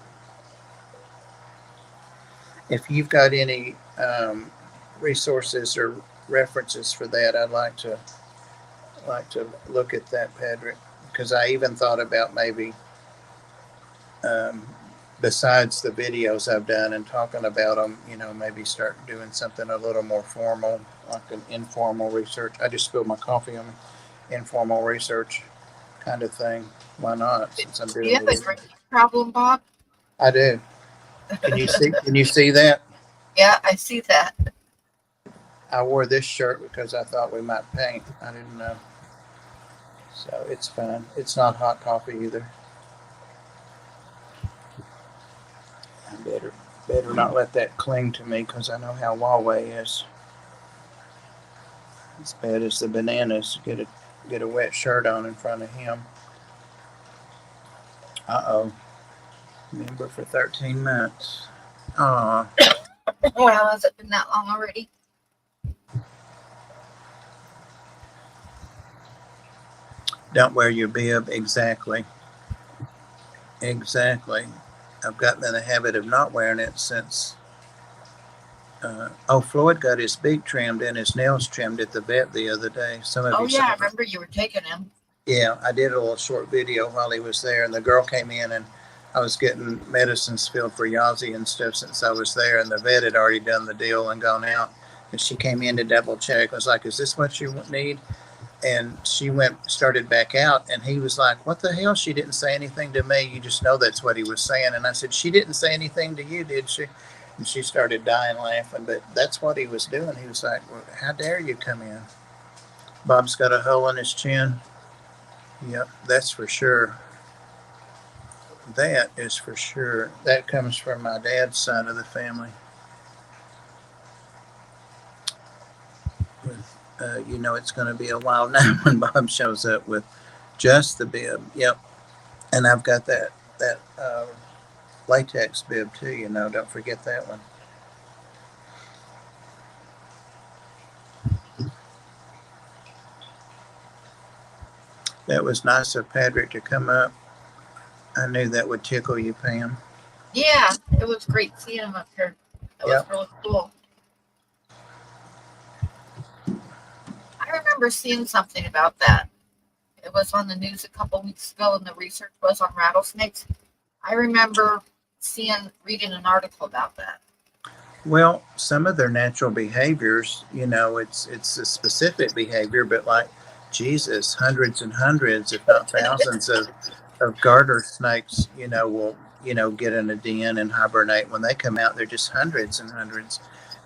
If you've got any resources or references for that, I'd like to look at that, Patrick, because I even thought about maybe besides the videos I've done and talking about them, maybe start doing something a little more formal, like an informal research. I just spilled my coffee on informal research kind of thing. Why not? Since I'm doing Do you have a drinking problem, Bob? I do. Can you see that? Yeah, I see that. I wore this shirt because I thought we might paint. I didn't know. So it's fine. It's not hot coffee either. I better not let that cling to me because I know how Huawei is. As bad as the bananas. Get a wet shirt on in front of him. Uh-oh. Member for 13 months. Aw. Well, has it been that long already? Don't wear your bib. Exactly. I've gotten in the habit of not wearing it since. Floyd got his beak trimmed and his nails trimmed at the vet the other day. Oh yeah, I remember you were taking him. Yeah, I did a little short video while he was there, and the girl came in and I was getting medicines filled for Yazi and stuff since I was there, and the vet had already done the deal and gone out. And she came in to double check. I was like, "Is this what you need?" And she started back out, and he was like, "What the hell? She didn't say anything to me." You just know that's what he was saying. And I said, "She didn't say anything to you, did she?" And she started dying laughing. But that's what he was doing. He was like, well, "How dare you come in?" Bob's got a hole in his chin. Yep, that's for sure. That is for sure. That comes from my dad's side of the family. You know, it's going to be a while now when Bob shows up with just the bib. Yep, and I've got that latex bib too. You know, don't forget that one. That was nice of Patrick to come up. I knew that would tickle you, Pam. Yeah, it was great seeing him up here. That was really cool. I remember seeing something about that. It was on the news a couple weeks ago, and the research was on rattlesnakes. I remember reading an article about that. Well, some of their natural behaviors, you know, it's a specific behavior, but like Jesus, hundreds and hundreds, if not thousands of garter snakes, you know, will, you know, get in a den and hibernate. When they come out, they're just hundreds and hundreds.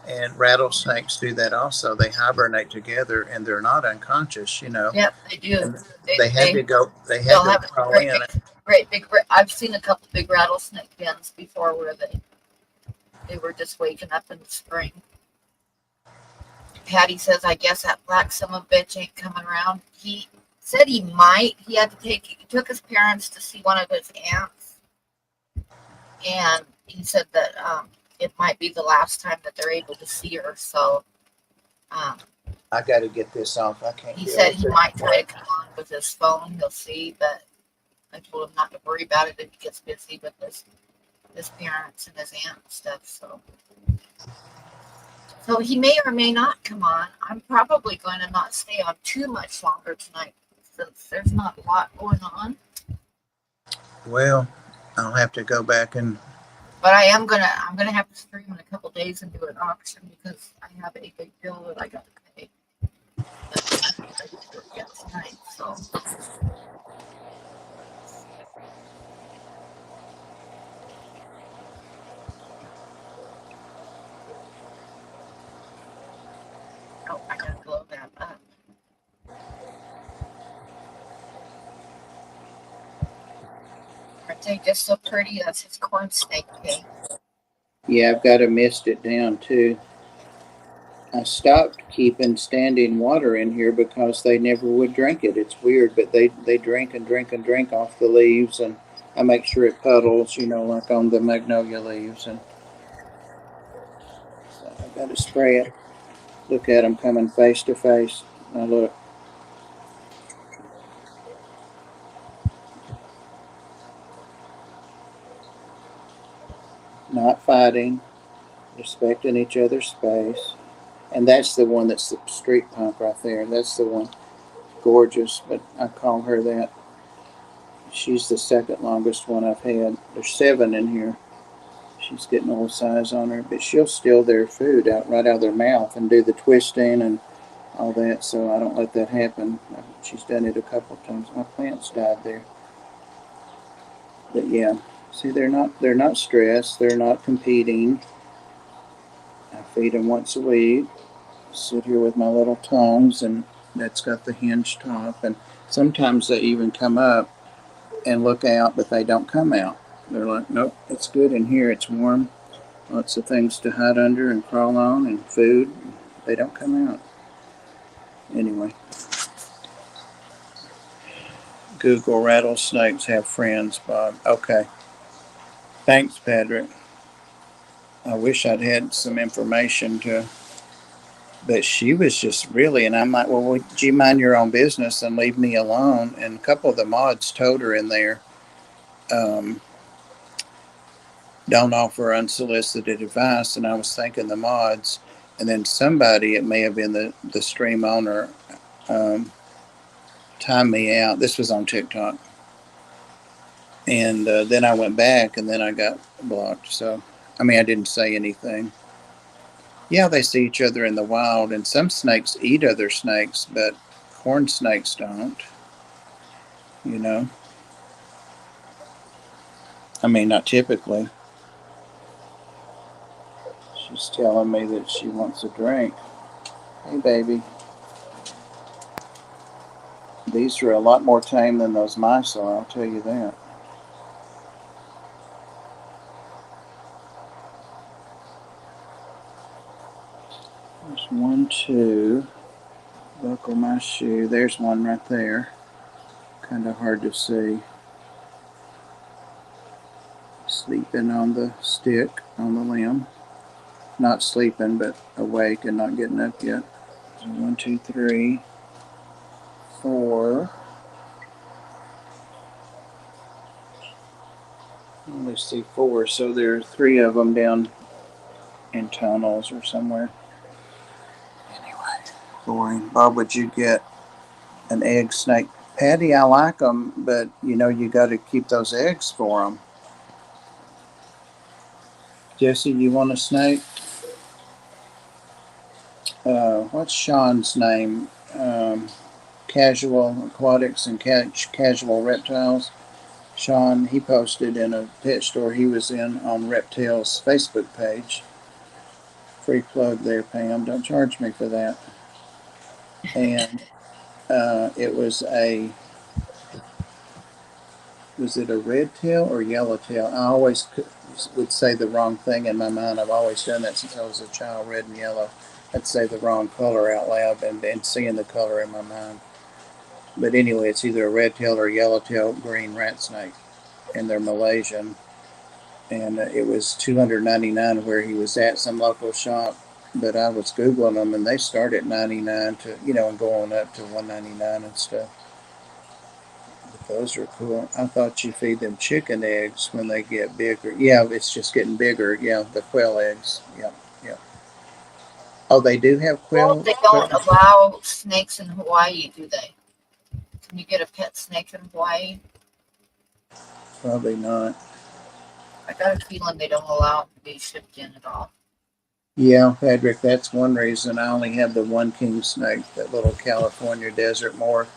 And rattlesnakes do that also. They hibernate together and they're not unconscious, you know. Yep, they do. And they had to They'll have crawl great in. big. I've seen a couple big rattlesnake dens before where they were just waking up in the spring. Patty says, I guess that black son of a bitch ain't coming around. He said he might. He took his parents to see one of his aunts. And he said that it might be the last time that they're able to see her. So I got to get this off. I can't. He said he might try to come on with his phone. He'll see, but I told him not to worry about it if he gets busy with his parents and his aunt and stuff. So he may or may not come on. I'm probably going to not stay on too much longer tonight since there's not a lot going on. Well, I'll have to go back and. But I'm gonna have to stream in a couple days and do an auction because I have a big bill that I got to pay. Tonight, so. Oh, I gotta blow that up. Aren't they just so pretty? That's his corn snake pig. Yeah, I've got to mist it down too. I stopped keeping standing water in here because they never would drink it. It's weird, but they drink and drink and drink off the leaves, and I make sure it puddles, you know, like on the magnolia leaves. And so I got to spray it. Look at them coming face to face. Now look. Not fighting, respecting each other's space. And that's the one that's the street punk right there. That's the one. Gorgeous, but I call her that. She's the second longest one I've had. There's 7 in here. She's getting a little size on her, but she'll steal their food right out of their mouth and do the twisting and all that, so I don't let that happen. She's done it a couple of times. My plants died there. But yeah, see, they're not stressed. They're not competing. I feed them once a week. Sit here with my little tongs, and that's got the hinge top. And sometimes they even come up and look out, but they don't come out. They're like, nope, it's good in here. It's warm. Lots of things to hide under and crawl on and food. They don't come out. Anyway. Google rattlesnakes have friends, Bob. Okay. Thanks, Patrick. I wish I'd had some information but she was just really, and I'm like, well, would you mind your own business and leave me alone? And a couple of the mods told her in there, don't offer unsolicited advice. And I was thinking the mods, and then somebody, it may have been the stream owner, timed me out. This was on TikTok. And then I went back and then I got blocked. So, I mean, I didn't say anything. Yeah, they see each other in the wild, and some snakes eat other snakes, but Corn snakes don't, you know. I mean, not typically. She's telling me that she wants a drink. Hey, baby. These are a lot more tame than those mice are, I'll tell you that. There's one, two. Buckle my shoe. There's one right there. Kind of hard to see. Sleeping on the stick, on the limb. Not sleeping, but awake and not getting up yet. So 1, 2, 3, 4. Only see 4, so there are 3 of them down in tunnels or somewhere. Anyway, boring. Bob, would you get an egg snake? Patty, I like them, but you know you got to keep those eggs for them. Jesse, you want a snake? What's Sean's name? Casual Aquatics and Casual Reptiles. Sean, he posted in a pet store he was in on Reptile's Facebook page. Free plug there, Pam. Don't charge me for that. And it was it a red tail or yellow tail? I always would say the wrong thing in my mind. I've always done that since I was a child, red and yellow. I'd say the wrong color out loud and seeing the color in my mind. But anyway, it's either a red tail or yellow tail green rat snake, and they're Malaysian. And it was $299 where he was at, some local shop. But I was Googling them, and they start at $99 to, and going up to $199 and stuff. But those are cool. I thought you feed them chicken eggs when they get bigger. Yeah, it's just getting bigger. Yeah, the quail eggs. Yeah, yeah. Oh, they do have Well, quail? they don't allow snakes in Hawaii, do they? Can you get a pet snake in Hawaii? Probably not. I got a feeling they don't allow them to be shipped in at all. Yeah, Patrick, that's one reason I only have the one king snake, that little California desert morph,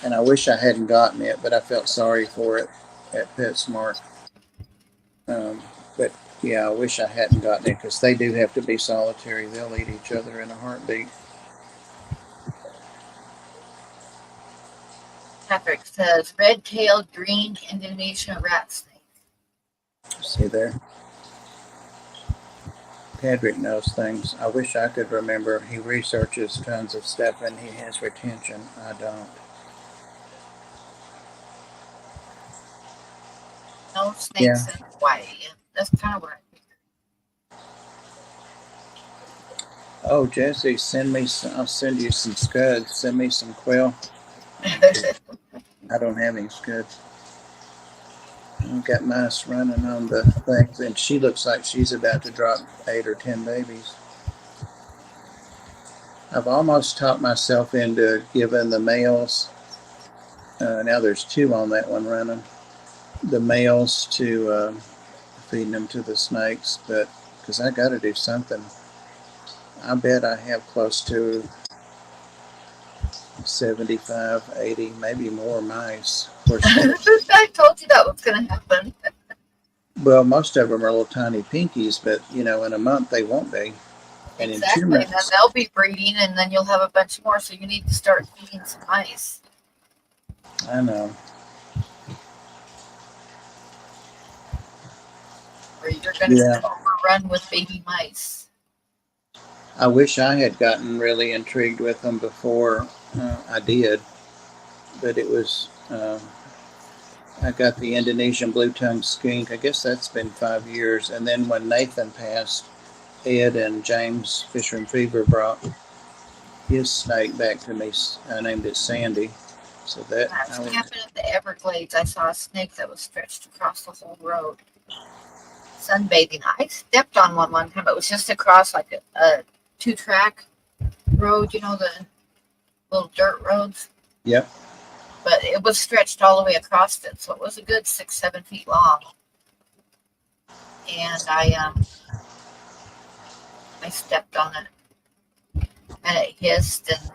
and I wish I hadn't gotten it, but I felt sorry for it at PetSmart. But yeah, I wish I hadn't gotten it because they do have to be solitary. They'll eat each other in a heartbeat. Patrick says red-tailed green Indonesian rat snake. See there? Patrick knows things. I wish I could remember. He researches tons of stuff and he has retention. I don't. No snakes in Hawaii. That's kind of what I Oh, Jesse, I'll send you some scuds. Send me some quail. figured. I don't have any scuds. I've got mice running on the things, and she looks like she's about to drop 8 or 10 babies. I've almost talked myself into giving the males, now there's 2 on that one running, the males to feeding them to the snakes, but because I got to do something. I bet I have close to 75, 80, maybe more mice. Of course, I told you that was going to happen. well, most of them are little tiny pinkies, but in a month they won't be. And Exactly. in 2 And then months, they'll be breeding, and then you'll have a bunch more. So you need to start feeding some mice. I know. Or you're going to Yeah. get overrun with baby mice. I wish I had gotten really intrigued with them before I did, but it was, I got the Indonesian blue-tongued skink. I guess that's been 5 years. And then when Nathan passed, Ed and James Fisher and Fever brought his snake back to me. I named it Sandy. So that When I was camping in the Everglades, I saw a snake that was stretched across the whole road. Sunbathing. I stepped on one time. It was just across like a 2-track road, the little dirt roads. Yep. But it was stretched all the way across it, so it was a good 6-7 feet long. And I stepped on it, and it hissed, and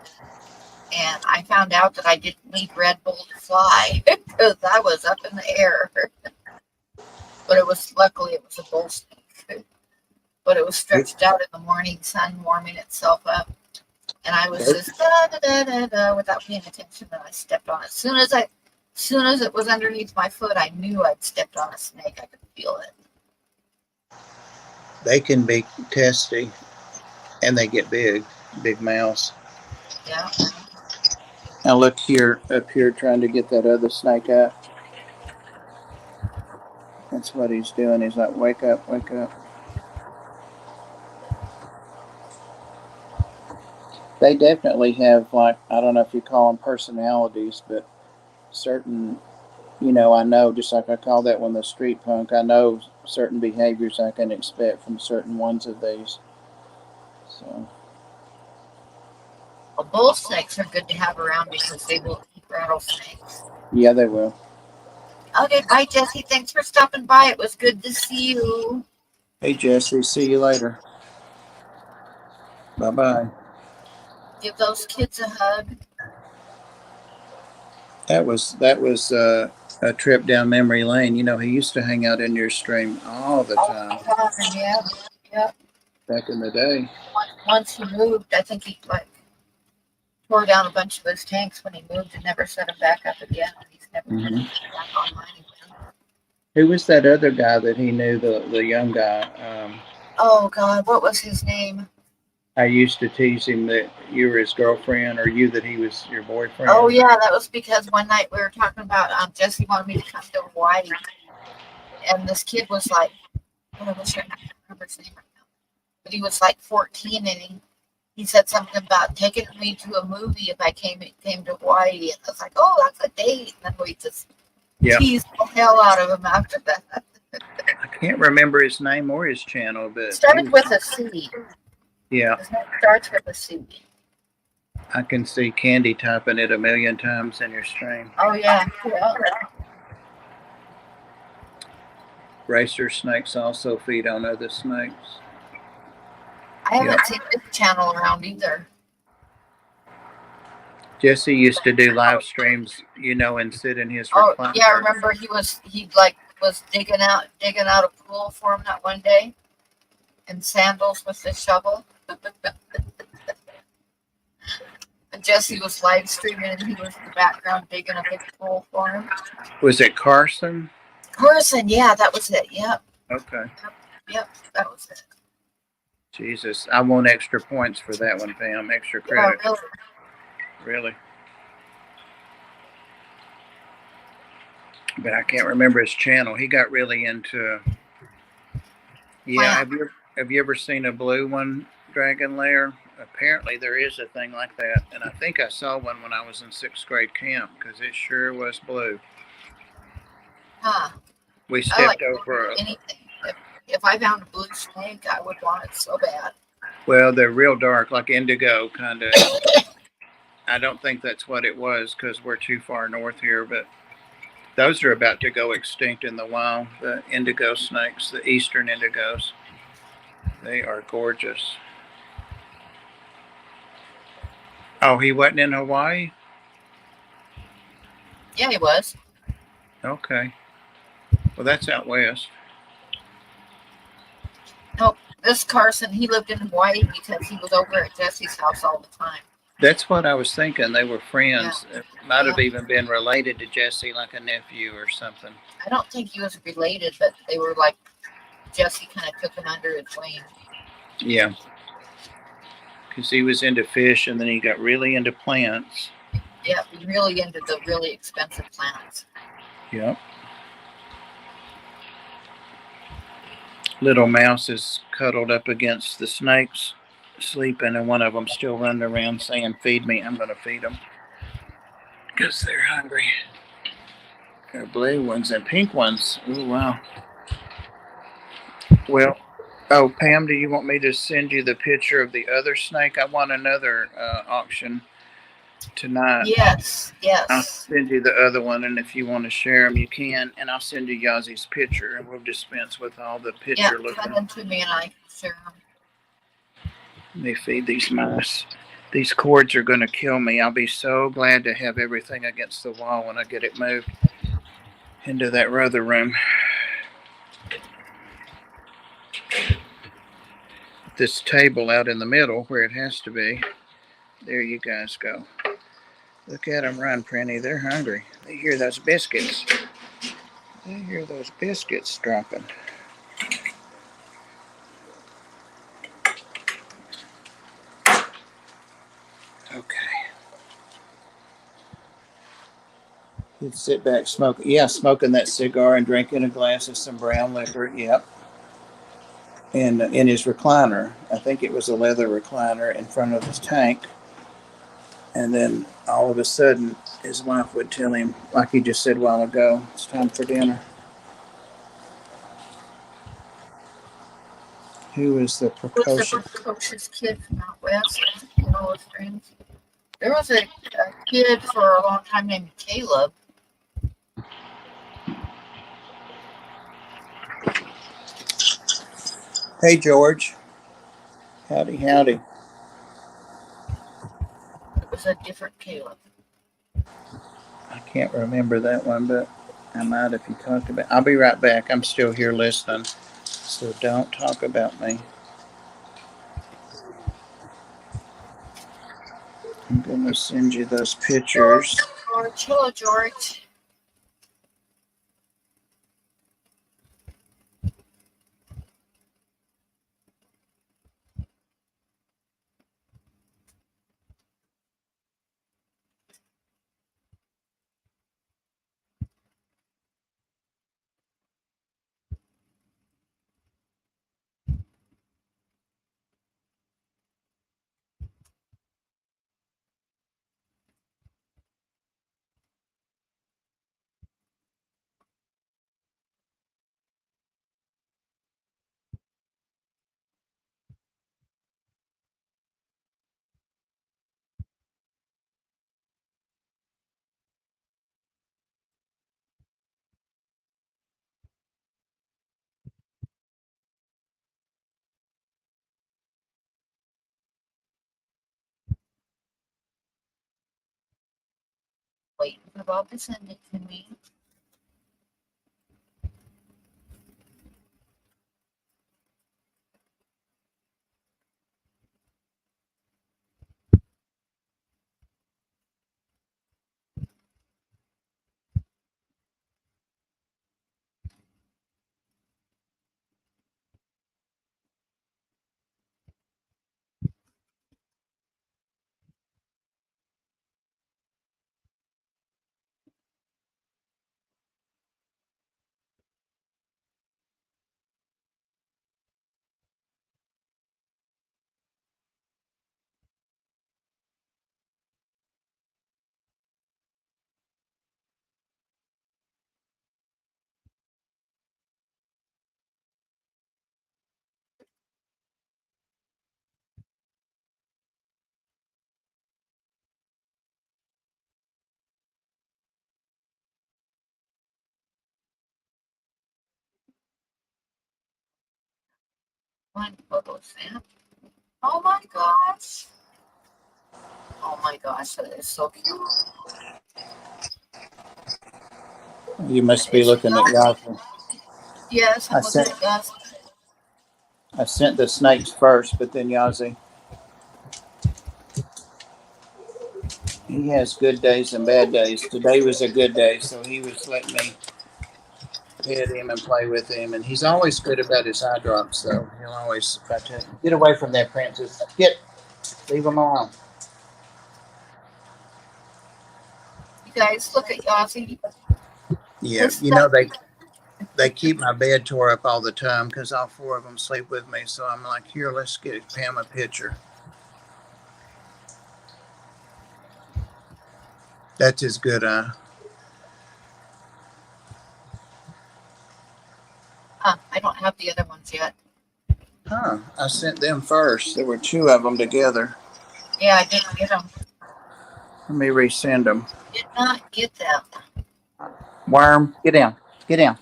And I found out that I didn't need Red Bull to fly because I was up in the air. But luckily it was a bull snake. But it was stretched out in the morning sun, warming itself up. And I was just da da da da da without paying attention, and I stepped on it. Soon as it was underneath my foot, I knew I'd stepped on a snake. I could feel it. They can be testy, and they get big mouths. Yeah. Now look here, up here, trying to get that other snake out. That's what he's doing. He's like, wake up, wake up. They definitely have, like, I don't know if you call them personalities, but certain, I know, just like I call that one the street punk, I know certain behaviors I can expect from certain ones of these. So. Well, bull snakes are good to have around because they will eat rattlesnakes. Yeah, they will. Okay, bye, Jesse. Thanks for stopping by. It was good to see you. Hey, Jesse. See you later. Bye-bye. Give those kids a hug. That was a trip down memory lane. He used to hang out in your stream all the time. Yeah. Back in the day. Once he moved, I think he tore down a bunch of his tanks when he moved and never set them back up again. He's never put them back online again. Who was that other guy that he knew, the young guy? Oh, God, what was his name? I used to tease him that you were his girlfriend, or you that he was your boyfriend. Oh, yeah, that was because one night we were talking about Jesse wanted me to come to Hawaii. And this kid was like, I wish I could remember his name right now. But he was like 14, and he said something about taking me to a movie if I came to Hawaii. And I was like, oh, that's a date. And then we just teased the hell out of him after that. I can't remember his name or his channel, but it started with a C. Yeah. His name starts with a C. I can see Candy typing it 1,000,000 times in your stream. Oh, yeah. Racer snakes also feed on other snakes. I haven't seen this channel around either. Jesse used to do live streams, and sit in his recliner. Oh, yeah, I remember he was digging out a pool for him that one day in sandals with the shovel. And Jesse was live streaming, and he was in the background digging a big pool for him. Was it Carson? Carson, yeah, that was it. Yep. Okay. Yep, that was it. Jesus, I want extra points for that one, Pam. Extra credit. Yeah, Really? But I can't remember his channel. He got really into. Yeah, wow. Have you ever seen a blue one, Dragon Lair? Apparently there is a thing like that, and I think I saw one when I was in 6th grade camp because it sure was blue. Huh. We stepped over anything. If I found a blue snake, I would want it so bad. Well, they're real dark, like indigo, kind of. I don't think that's what it was because we're too far north here, but those are about to go extinct in the wild. The indigo snakes, the eastern indigos, they are gorgeous. Oh, he wasn't in Hawaii? Yeah, he was. Okay. Well, that's out west. No, this Carson, he lived in Hawaii because he was over at Jesse's house all the time. That's what I was thinking. They were friends. Yeah. It might have even been related to Jesse, like a nephew or something. I don't think he was related, but they were like, Jesse kind of took him under his wing. Yeah. Because he was into fish, and then he got really into plants. Yeah, really into the really expensive plants. Yep. Little Mouse is cuddled up against the snakes, sleeping, and one of them still running around saying, feed me. I'm going to feed them because they're hungry. There are blue ones and pink ones. Oh, wow. Well, oh, Pam, do you want me to send you the picture of the other snake? I want another auction tonight. Yes. I'll send you the other one, and if you want to share them, you can. And I'll send you Yazi's picture, and we'll dispense with all the picture looking. Send them to me, and I can share them. They feed these mice. These cords are going to kill me. I'll be so glad to have everything against the wall when I get it moved into that other room. This table out in the middle where it has to be. There you guys go. Look at them run, Prinny. They're hungry. They hear those biscuits. They hear those biscuits dropping. Okay. He'd sit back smoking. Yeah, smoking that cigar and drinking a glass of some brown liquor. Yep. And in his recliner, I think it was a leather recliner in front of his tank. And then all of a sudden, his wife would tell him, like he just said a while ago, it's time for dinner. Who is the Who's the precocious? precocious kid from out west? You know, his friends. There was a kid for a long time named Caleb. Hey, George. Howdy, howdy. It was a different Caleb. I can't remember that one, but I might if you talked about. I'll be right back. I'm still here listening, so don't talk about me. I'm gonna send you those pictures. George, hello, George. Waiting for Bob to send it to me. One photo sent. Oh my gosh. Oh my gosh, that is so cute. You must be looking at Yasmin. Yes, I'm I looking sent at that. I sent the snakes first, but then Yazi. He has good days and bad days. Today was a good day, so he was letting me pet him and play with him, and he's always good about his eye drops. So he'll always if I tell him, get away from there, Francis. Leave him alone. You guys, look at Yossi. Yeah, This you know stuff. they keep my bed tore up all the time because all four of them sleep with me. So I'm like, here, let's get Pam a picture. That's his good eye. I don't have the other ones yet. Huh? I sent them first. There were two of them together. Yeah, I didn't get them. Let me resend them. Did not get them. Worm, get down. Get down.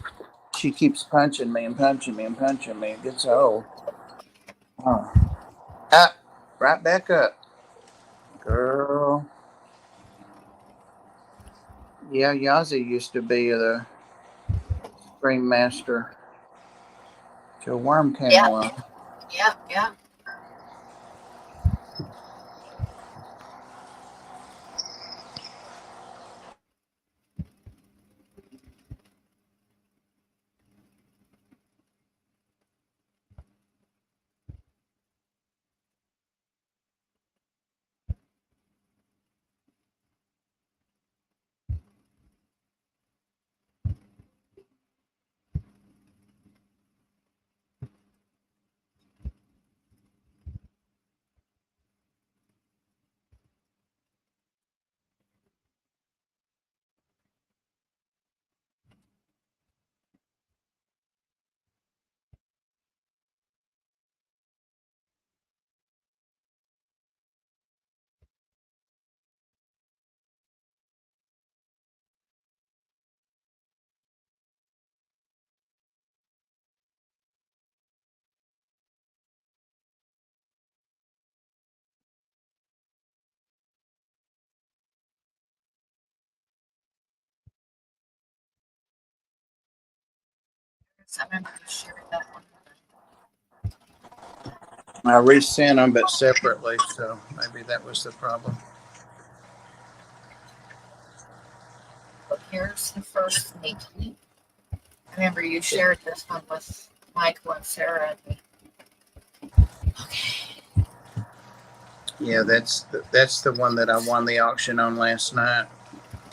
She keeps punching me and punching me and punching me. It gets old. Oh. Up. Right back up. Yeah, Yazzie used to be the Scream Master till Worm came Yeah, along. yeah, yeah. I remember you shared that one. I resent them, but separately, so maybe that was the problem. But here's the first sneaky. I remember you shared this one with Michael and Sarah. Okay. Yeah, that's the one that I won the auction on last night,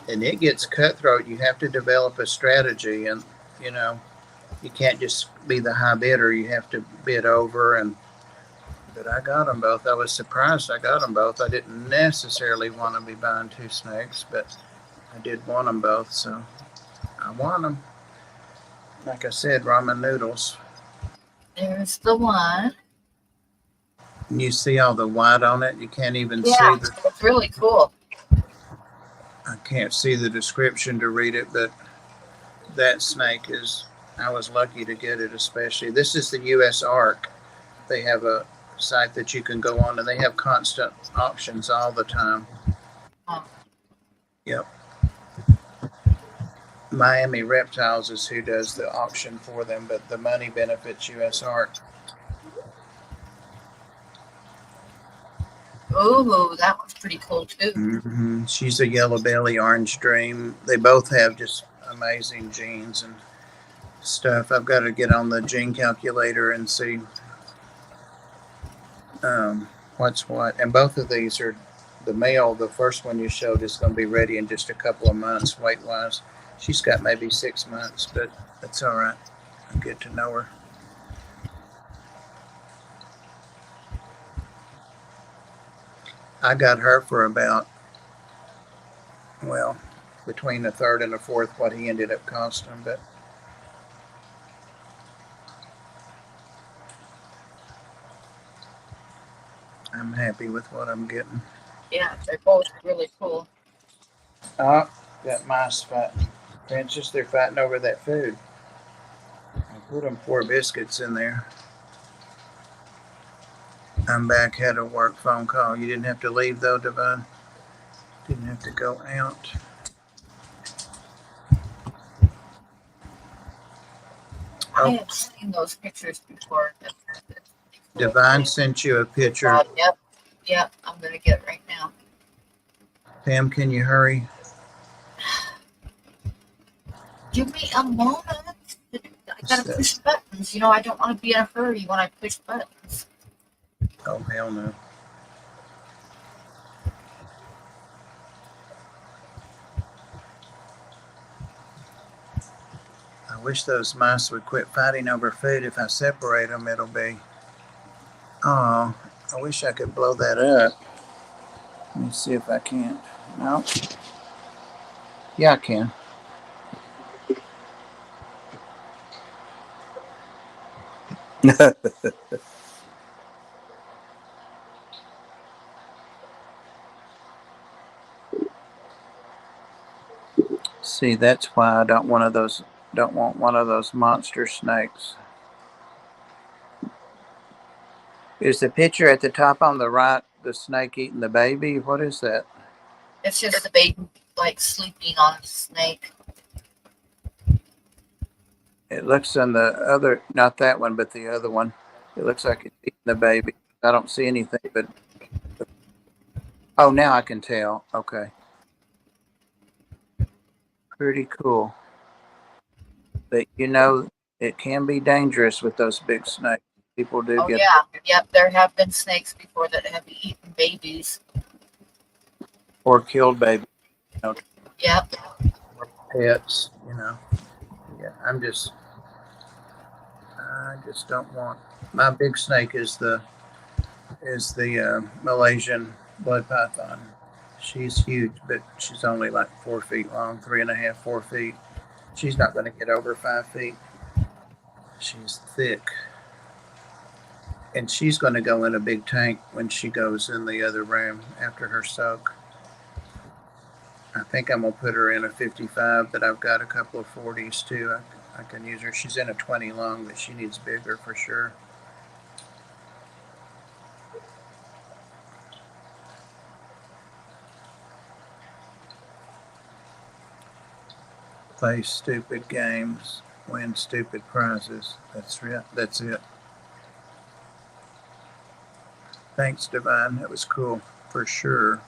and it gets cutthroat. You have to develop a strategy, and you know you can't just be the high bidder. You have to bid over, and but I got them both. I was surprised I got them both. I didn't necessarily want to be buying two snakes, but I did want them both, so I won them. Like I said, ramen noodles. There's the one. And you see all the white on it. You can't even see Yeah, the. it's really cool. I can't see the description to read it, but that snake is. I was lucky to get it, especially. This is the U.S. Ark. They have a site that you can go on, and they have constant auctions all the time. Oh, Yep. Miami Reptiles is who does the auction for them, but the money benefits U.S. Ark. ooh, that one's pretty cool too. She's a yellow belly, orange dream. They both have just amazing genes and stuff. I've got to get on the gene calculator and see what's what. And both of these are the male. The first one you showed is going to be ready in just a couple of months, weight wise. She's got maybe 6 months, but that's all right. I'll get to know her. I got her for about, well, between the third and the fourth, what he ended up costing, but I'm happy with what I'm getting. Yeah, they're both really cool. Oh, got mice fighting. Princess, they're fighting over that food. I put them 4 biscuits in there. I'm back, had a work phone call. You didn't have to leave though, Devon? Didn't have to go out. I Oh, have seen those pictures before. That's cool. Devon sent you a picture. Yep, yep. I'm gonna get it right now. Pam, can you hurry? Give me a moment. I gotta push buttons. You know, I don't want to be in a hurry when I push buttons. Oh, hell no. I wish those mice would quit fighting over food. If I separate them, it'll be. Oh, I wish I could blow that up. Let me see if I can't. No. Yeah, I can. See, that's why I don't want one of those monster snakes. Is the picture at the top on the right the snake eating the baby? What is that? It's just the baby, like sleeping on a snake. It looks on the other, not that one, but the other one. It looks like it's eating the baby. I don't see anything, but oh, now I can tell. Okay, pretty cool. But you know, it can be dangerous with those big snakes. People do Oh get yeah, yep. There have been snakes before that have eaten babies. or killed babies, you know, Yep. or pets. You know, yeah. I just don't want. My big snake is the Malaysian blood python. She's huge, but she's only like 4 feet long, 3.5, 4 feet. She's not going to get over 5 feet. She's thick. And she's going to go in a big tank when she goes in the other room after her soak. I think I'm going to put her in a 55, but I've got a couple of 40s too. I can use her. She's in a 20 long, but she needs bigger for sure. Play stupid games, win stupid prizes. That's it. That's it. Thanks, Divine. That was cool for sure.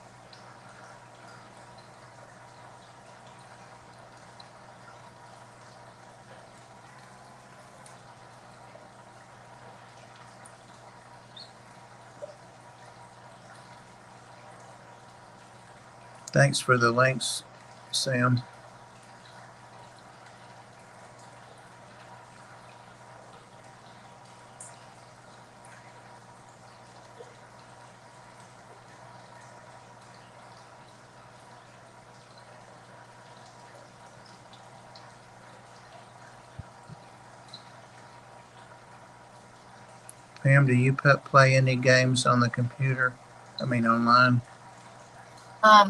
Thanks for the links, Sam. Pam, do you play any games on the computer? I mean, online?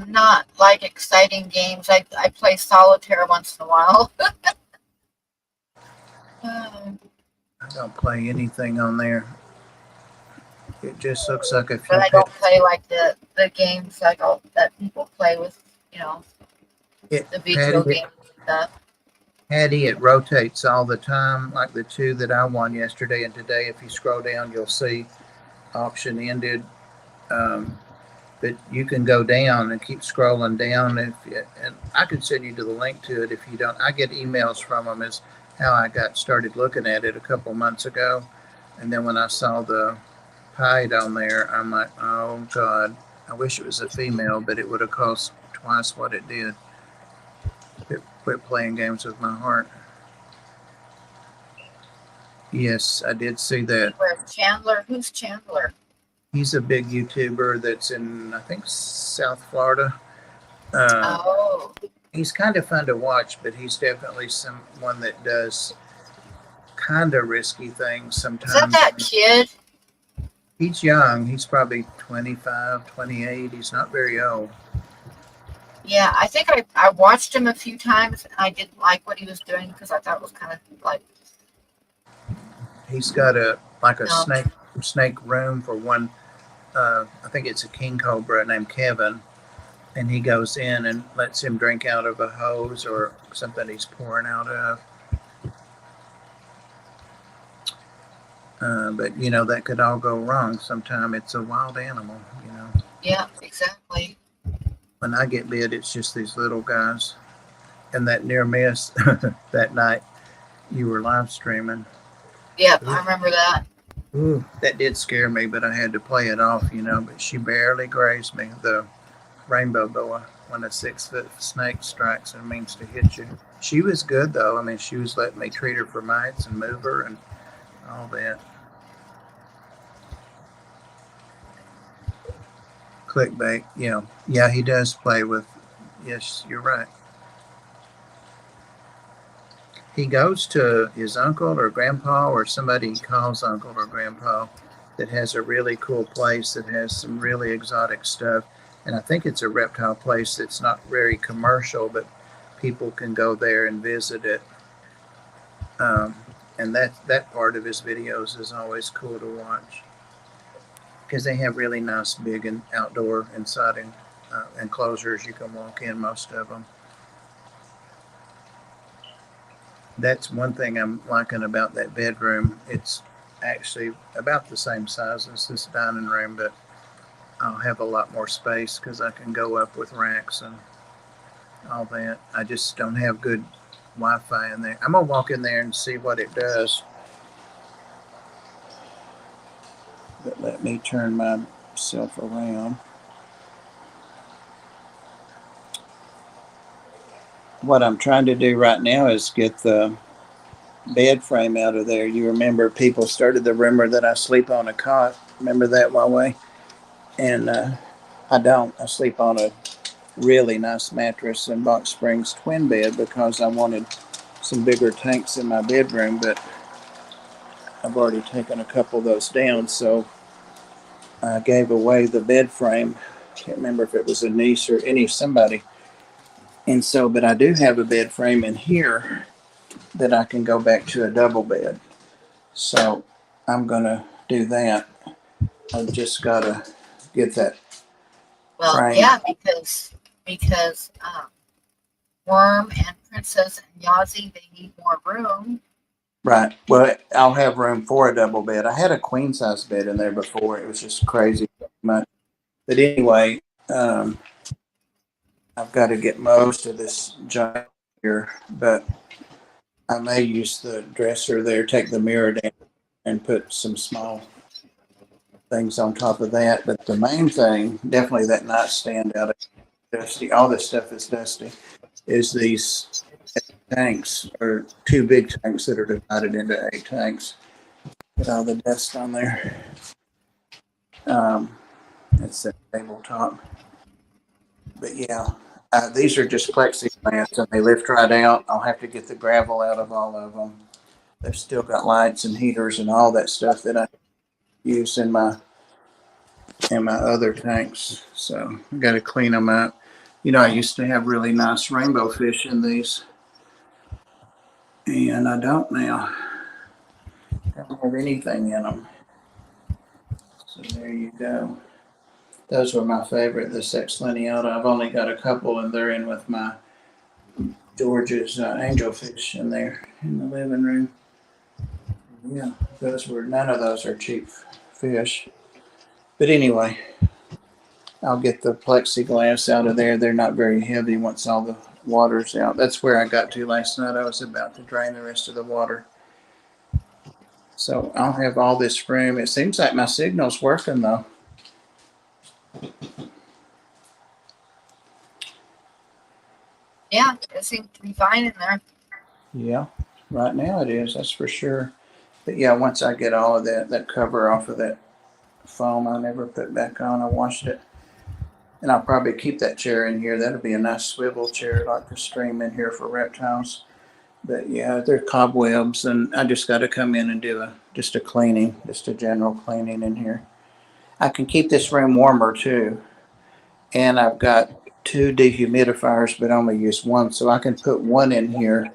Not like exciting games. I play solitaire once in a while. Um, I don't play anything on there. It just looks like a but few I don't play like the games like all that people play with, you know, the video games and stuff. Hattie, it rotates all the time, like the two that I won yesterday and today. If you scroll down, you'll see auction ended. Um, but you can go down and keep scrolling down. And I could send you to the link to it if you don't. I get emails from them is how I got started looking at it a couple months ago. And then when I saw the pied on there, I'm like, oh God, I wish it was a female, but it would have cost twice what it did. Quit playing games with my heart. Yes, I did see that. Where's Chandler? Who's Chandler? He's a big YouTuber that's in, I think, South Florida. Oh, He's kind of fun to watch, but he's definitely someone that does kind of risky things sometimes. is that kid? He's young. He's probably 25, 28. He's not very old. Yeah, I think I watched him a few times and I didn't like what he was doing because I thought it was kind of like. He's got a No. snake room for one. I think it's a king cobra named Kevin, and he goes in and lets him drink out of a hose or something he's pouring out of. But you know that could all go wrong. Sometime it's a wild animal. You know. Yeah, exactly. When I get bit, it's just these little guys. And that near miss that night, you were live streaming. Yep, I remember that. Ooh, that did scare me, but I had to play it off, you know. But she barely grazed me. The rainbow boa, when a 6-foot snake strikes and means to hit you. She was good though. I mean, she was letting me treat her for mites and move her and all that. Clickbait, yeah, he does play with. Yes, you're right. He goes to his uncle or grandpa or somebody he calls uncle or grandpa that has a really cool place that has some really exotic stuff. And I think it's a reptile place that's not very commercial, but people can go there and visit it. And that part of his videos is always cool to watch because they have really nice big and outdoor inside enclosures. You can walk in most of them. That's one thing I'm liking about that bedroom. It's actually about the same size as this dining room, but I'll have a lot more space because I can go up with racks and all that. I just don't have good Wi-Fi in there. I'm gonna walk in there and see what it does. But let me turn myself around. What I'm trying to do right now is get the bed frame out of there. You remember people started the rumor that I sleep on a cot. Remember that, Huawei? And I don't. I sleep on a really nice mattress and Box Springs twin bed because I wanted some bigger tanks in my bedroom, but I've already taken a couple of those down, so I gave away the bed frame. Can't remember if it was a niece or somebody. And so, but I do have a bed frame in here that I can go back to a double bed. So I'm gonna do that. I've just gotta get that Well, frame. yeah, because Worm and Princess and Yazi, they need more room. Right. Well, I'll have room for a double bed. I had a queen size bed in there before. It was just crazy much. But anyway, I've got to get most of this junk here, but I may use the dresser there, take the mirror down, and put some small things on top of that. But the main thing, definitely that nightstand out of dusty, all this stuff is dusty, is these tanks, or two big tanks that are divided into 8 tanks. Get all the dust on there. It's the tabletop. But yeah, these are just plexiglass and they lift right out. I'll have to get the gravel out of all of them. They've still got lights and heaters and all that stuff that I use in my other tanks. So I got to clean them up. You know, I used to have really nice rainbow fish in these, and I don't now. I don't have anything in them. So there you go. Those were my favorite, the Sex Lineata. I've only got a couple, and they're in with my George's angelfish in there in the living room. Yeah, none of those are cheap fish. But anyway, I'll get the plexiglass out of there. They're not very heavy once all the water's out. That's where I got to last night. I was about to drain the rest of the water. So I'll have all this room. It seems like my signal's working though. Yeah, it seems to be fine in there. Yeah, right now it is, that's for sure. But yeah, once I get all of that cover off of that foam I never put back on, I washed it. And I'll probably keep that chair in here. That'll be a nice swivel chair, like to stream in here for reptiles. But yeah, they're cobwebs, and I just got to come in and do just a cleaning, just a general cleaning in here. I can keep this room warmer too. And I've got 2 dehumidifiers, but only use one. So I can put one in here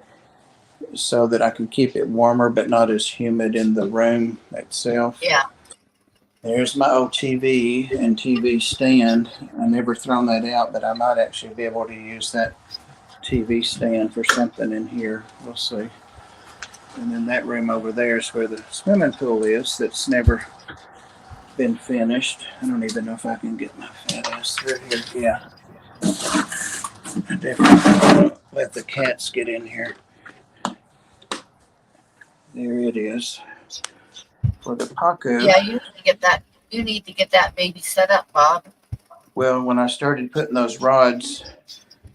so that I can keep it warmer, but not as humid in the room itself. Yeah. There's my old TV and TV stand. I never thrown that out, but I might actually be able to use that TV stand for something in here. We'll see. And then that room over there is where the swimming pool is. That's never been finished. I don't even know if I can get my fat ass through here. Yeah. I definitely let the cats get in here. There it is. For the Pacu. Yeah, you need to get that baby set up, Bob. Well, when I started putting those rods,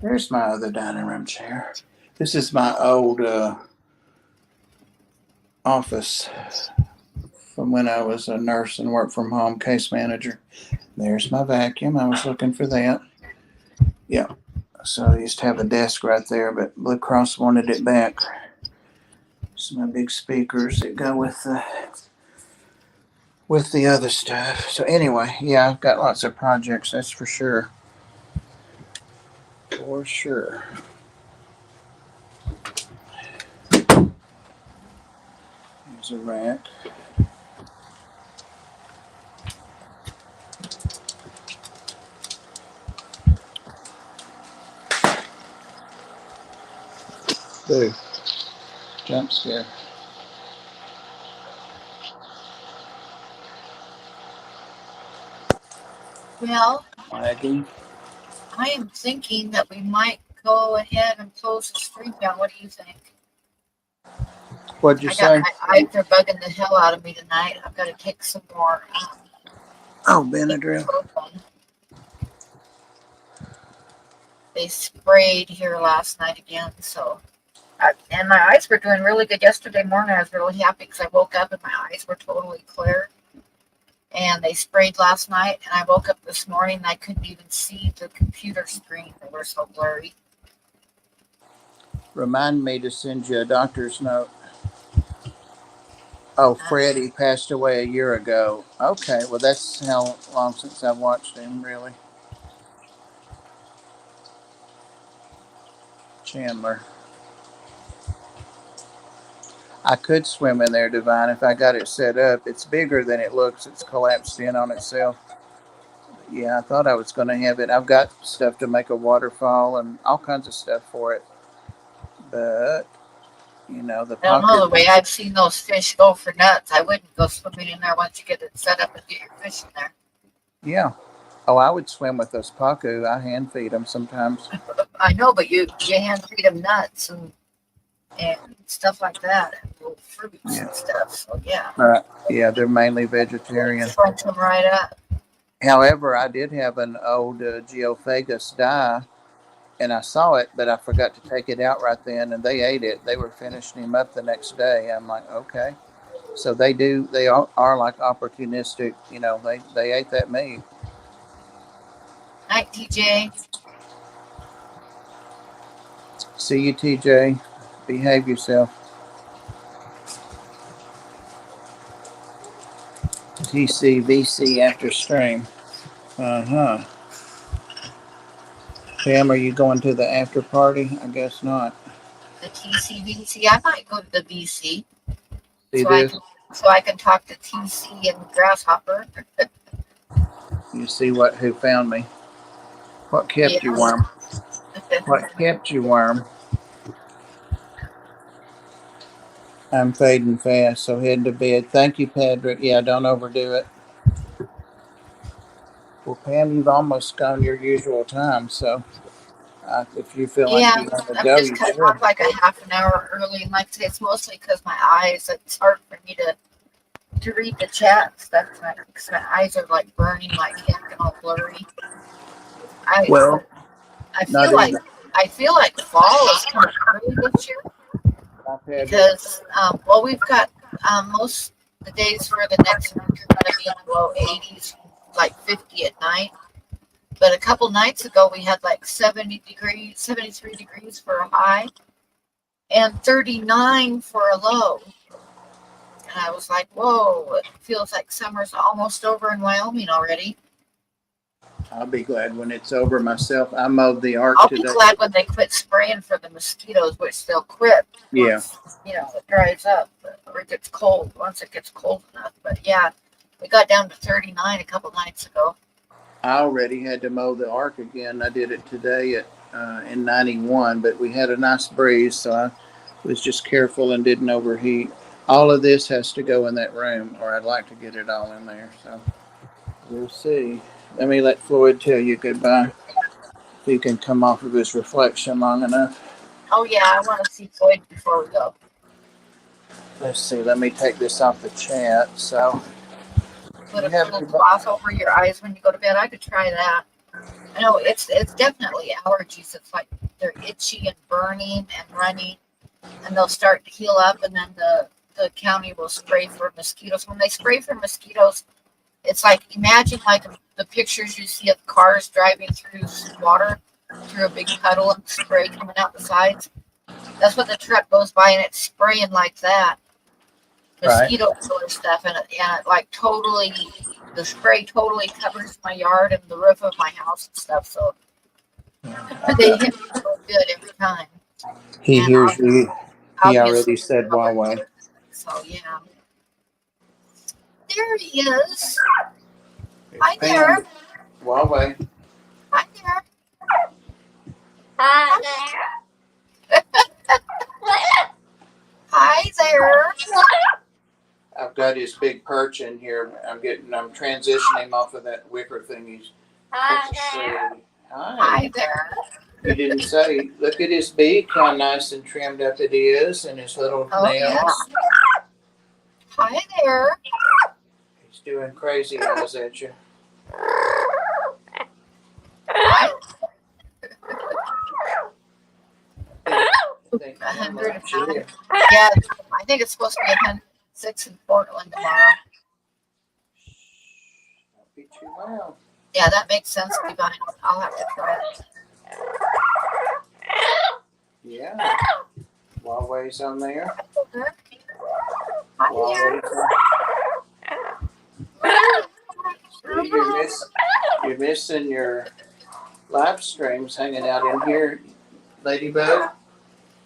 there's my other dining room chair. This is my old office from when I was a nurse and worked from home case manager. There's my vacuum. I was looking for that. Yeah. So I used to have a desk right there, but Blue Cross wanted it back. So my big speakers that go with the other stuff. So anyway, yeah, I've got lots of projects, that's for sure. For sure. Here's a rack. Boo. Jump scare. Well, Lagging. I am thinking that we might go ahead and close the stream down. What do you think? What'd you I got say? my eyes are bugging the hell out of me tonight. I've got to take some more Oh, Benadryl. ibuprofen. They sprayed here last night again, so. And my eyes were doing really good yesterday morning. I was really happy because I woke up and my eyes were totally clear. And they sprayed last night, and I woke up this morning and I couldn't even see the computer screen. They were so blurry. Remind me to send you a doctor's note. Oh, Freddie passed away a year ago. Okay, well, that's how long since I've watched him, really. Chandler. I could swim in there, Divine, if I got it set up. It's bigger than it looks. It's collapsed in on itself. Yeah, I thought I was going to have it. I've got stuff to make a waterfall and all kinds of stuff for it. But, you know, the I don't know, the pocket. way I've seen those fish go for nuts, I wouldn't go swimming in there once you get it set up and get your fish in there. Yeah. Oh, I would swim with those pacu. I hand feed them sometimes. I know, but you hand feed them nuts and stuff like that, and little fruits Yeah. and stuff. So yeah, Yeah, they're mainly vegetarian. crunch them right up. However, I did have an old Geophagus die, and I saw it, but I forgot to take it out right then, and they ate it. They were finishing him up the next day. I'm like, okay. So they are like opportunistic, you know, they ate that meat. Night, TJ. See you, TJ. Behave yourself. TCVC after stream. Uh-huh. Pam, are you going to the after party? I guess not. The TCVC. I might go to the VC See so this? I can talk to TC and Grasshopper. You see who found me? What kept you, worm? What kept you, worm? I'm fading fast, so heading to bed. Thank you, Patrick. Yeah, don't overdo it. Well, Pam, you've almost gone your usual time, so if you feel like Yeah, you want to I'm go, just you cutting should. off like a half an hour early, and like I say, it's mostly because my eyes. It's hard for me to read the chat and stuff because my eyes are like burning like heck and all blurry. Well, I not feel like fall is coming early this year because well, we've got most the days for the next week are going to be in the low 80s, like 50 at night. But a couple nights ago, we had like 70 degrees, 73 degrees for a high, and 39 for a low. And I was like, whoa, it feels like summer's almost over in Wyoming already. I'll be glad when it's over myself. I mowed the ark I'll today. be glad when they quit spraying for the mosquitoes, which they'll quit Yeah. once, it dries up or it gets cold, once it gets cold enough. But yeah, we got down to 39 a couple nights ago. I already had to mow the ark again. I did it today in 91, but we had a nice breeze, so I was just careful and didn't overheat. All of this has to go in that room, or I'd like to get it all in there. So we'll see. Let me let Floyd tell you goodbye. If he can come off of his reflection long enough. Oh yeah, I want to see Floyd before we go. Let's see. Let me take this off the chat. So Put a little cloth over your eyes when you go to bed. I could try that. I know it's definitely allergies. It's like they're itchy and burning and running, and they'll start to heal up, and then the county will spray for mosquitoes. When they spray for mosquitoes, it's like imagine like the pictures you see of cars driving through water, through a big puddle and spray coming out the sides. That's what the truck goes by, and it's spraying like that. Mosquito killer stuff, and it like totally, the spray totally covers my yard and the roof of my house and stuff. So they hit me so good every time. He And hears you. He already obviously said Huawei. So yeah, there he is. Hi there. Huawei. Hi there. Hi there. there. I've got his big perch in here. I'm transitioning him off of that wicker thing. He's Hi. Hi there. You didn't say. Look at his beak, how nice and trimmed up it is, and his little Oh, nails. yeah. Hi there. He's doing crazy eyes at you. Hi. I think 100 yeah. Yeah, I think it's supposed to be 106 in Portland tomorrow. Don't be too loud. Yeah, that makes sense, Divine. I'll have to try it. Yeah. Huawei's on there. Hi there. Huawei's on. You're missing your live streams hanging out in here, Ladybug.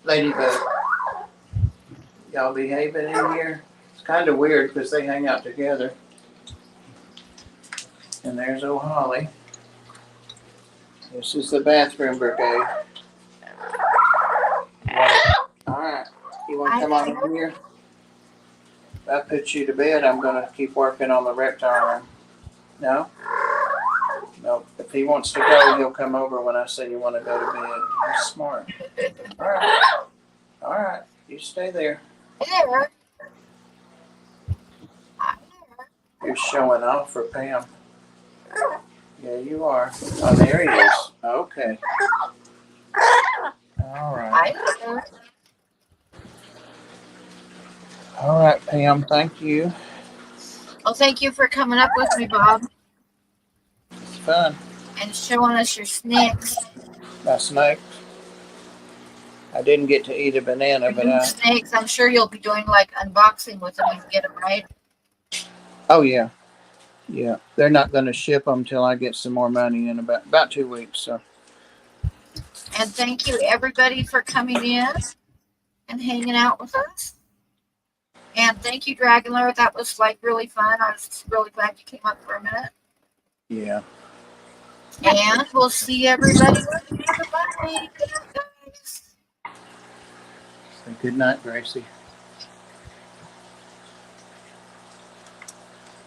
Ladybug. Y'all behaving in here? It's kind of weird because they hang out together. And there's old Holly. This is the bathroom brigade. Alright, you want to come on in here? If I put you to bed, I'm going to keep working on the reptile room. No? No. If he wants to go, he'll come over when I say you want to go to bed. He's smart. Alright. Alright, you stay there. Hi there. Hi there. You're showing off for Pam. Yeah, you are. Oh, there he is. Okay. All right. Hi there. All right, Pam. Thank you. Well, thank you for coming up with me, Bob, It's fun. and showing us your snakes. My snakes. I didn't get to eat a banana, but Snakes. I'm sure you'll be doing like unboxing with them when you get them, right? oh yeah, yeah. They're not going to ship them till I get some more money in about 2 weeks. So And thank you everybody for coming in and hanging out with us. And thank you, Dragon Lord. That was like really fun. I was really glad you came up for a minute. yeah. And we'll see everybody. Bye. Good night, guys. Say good night, Gracie.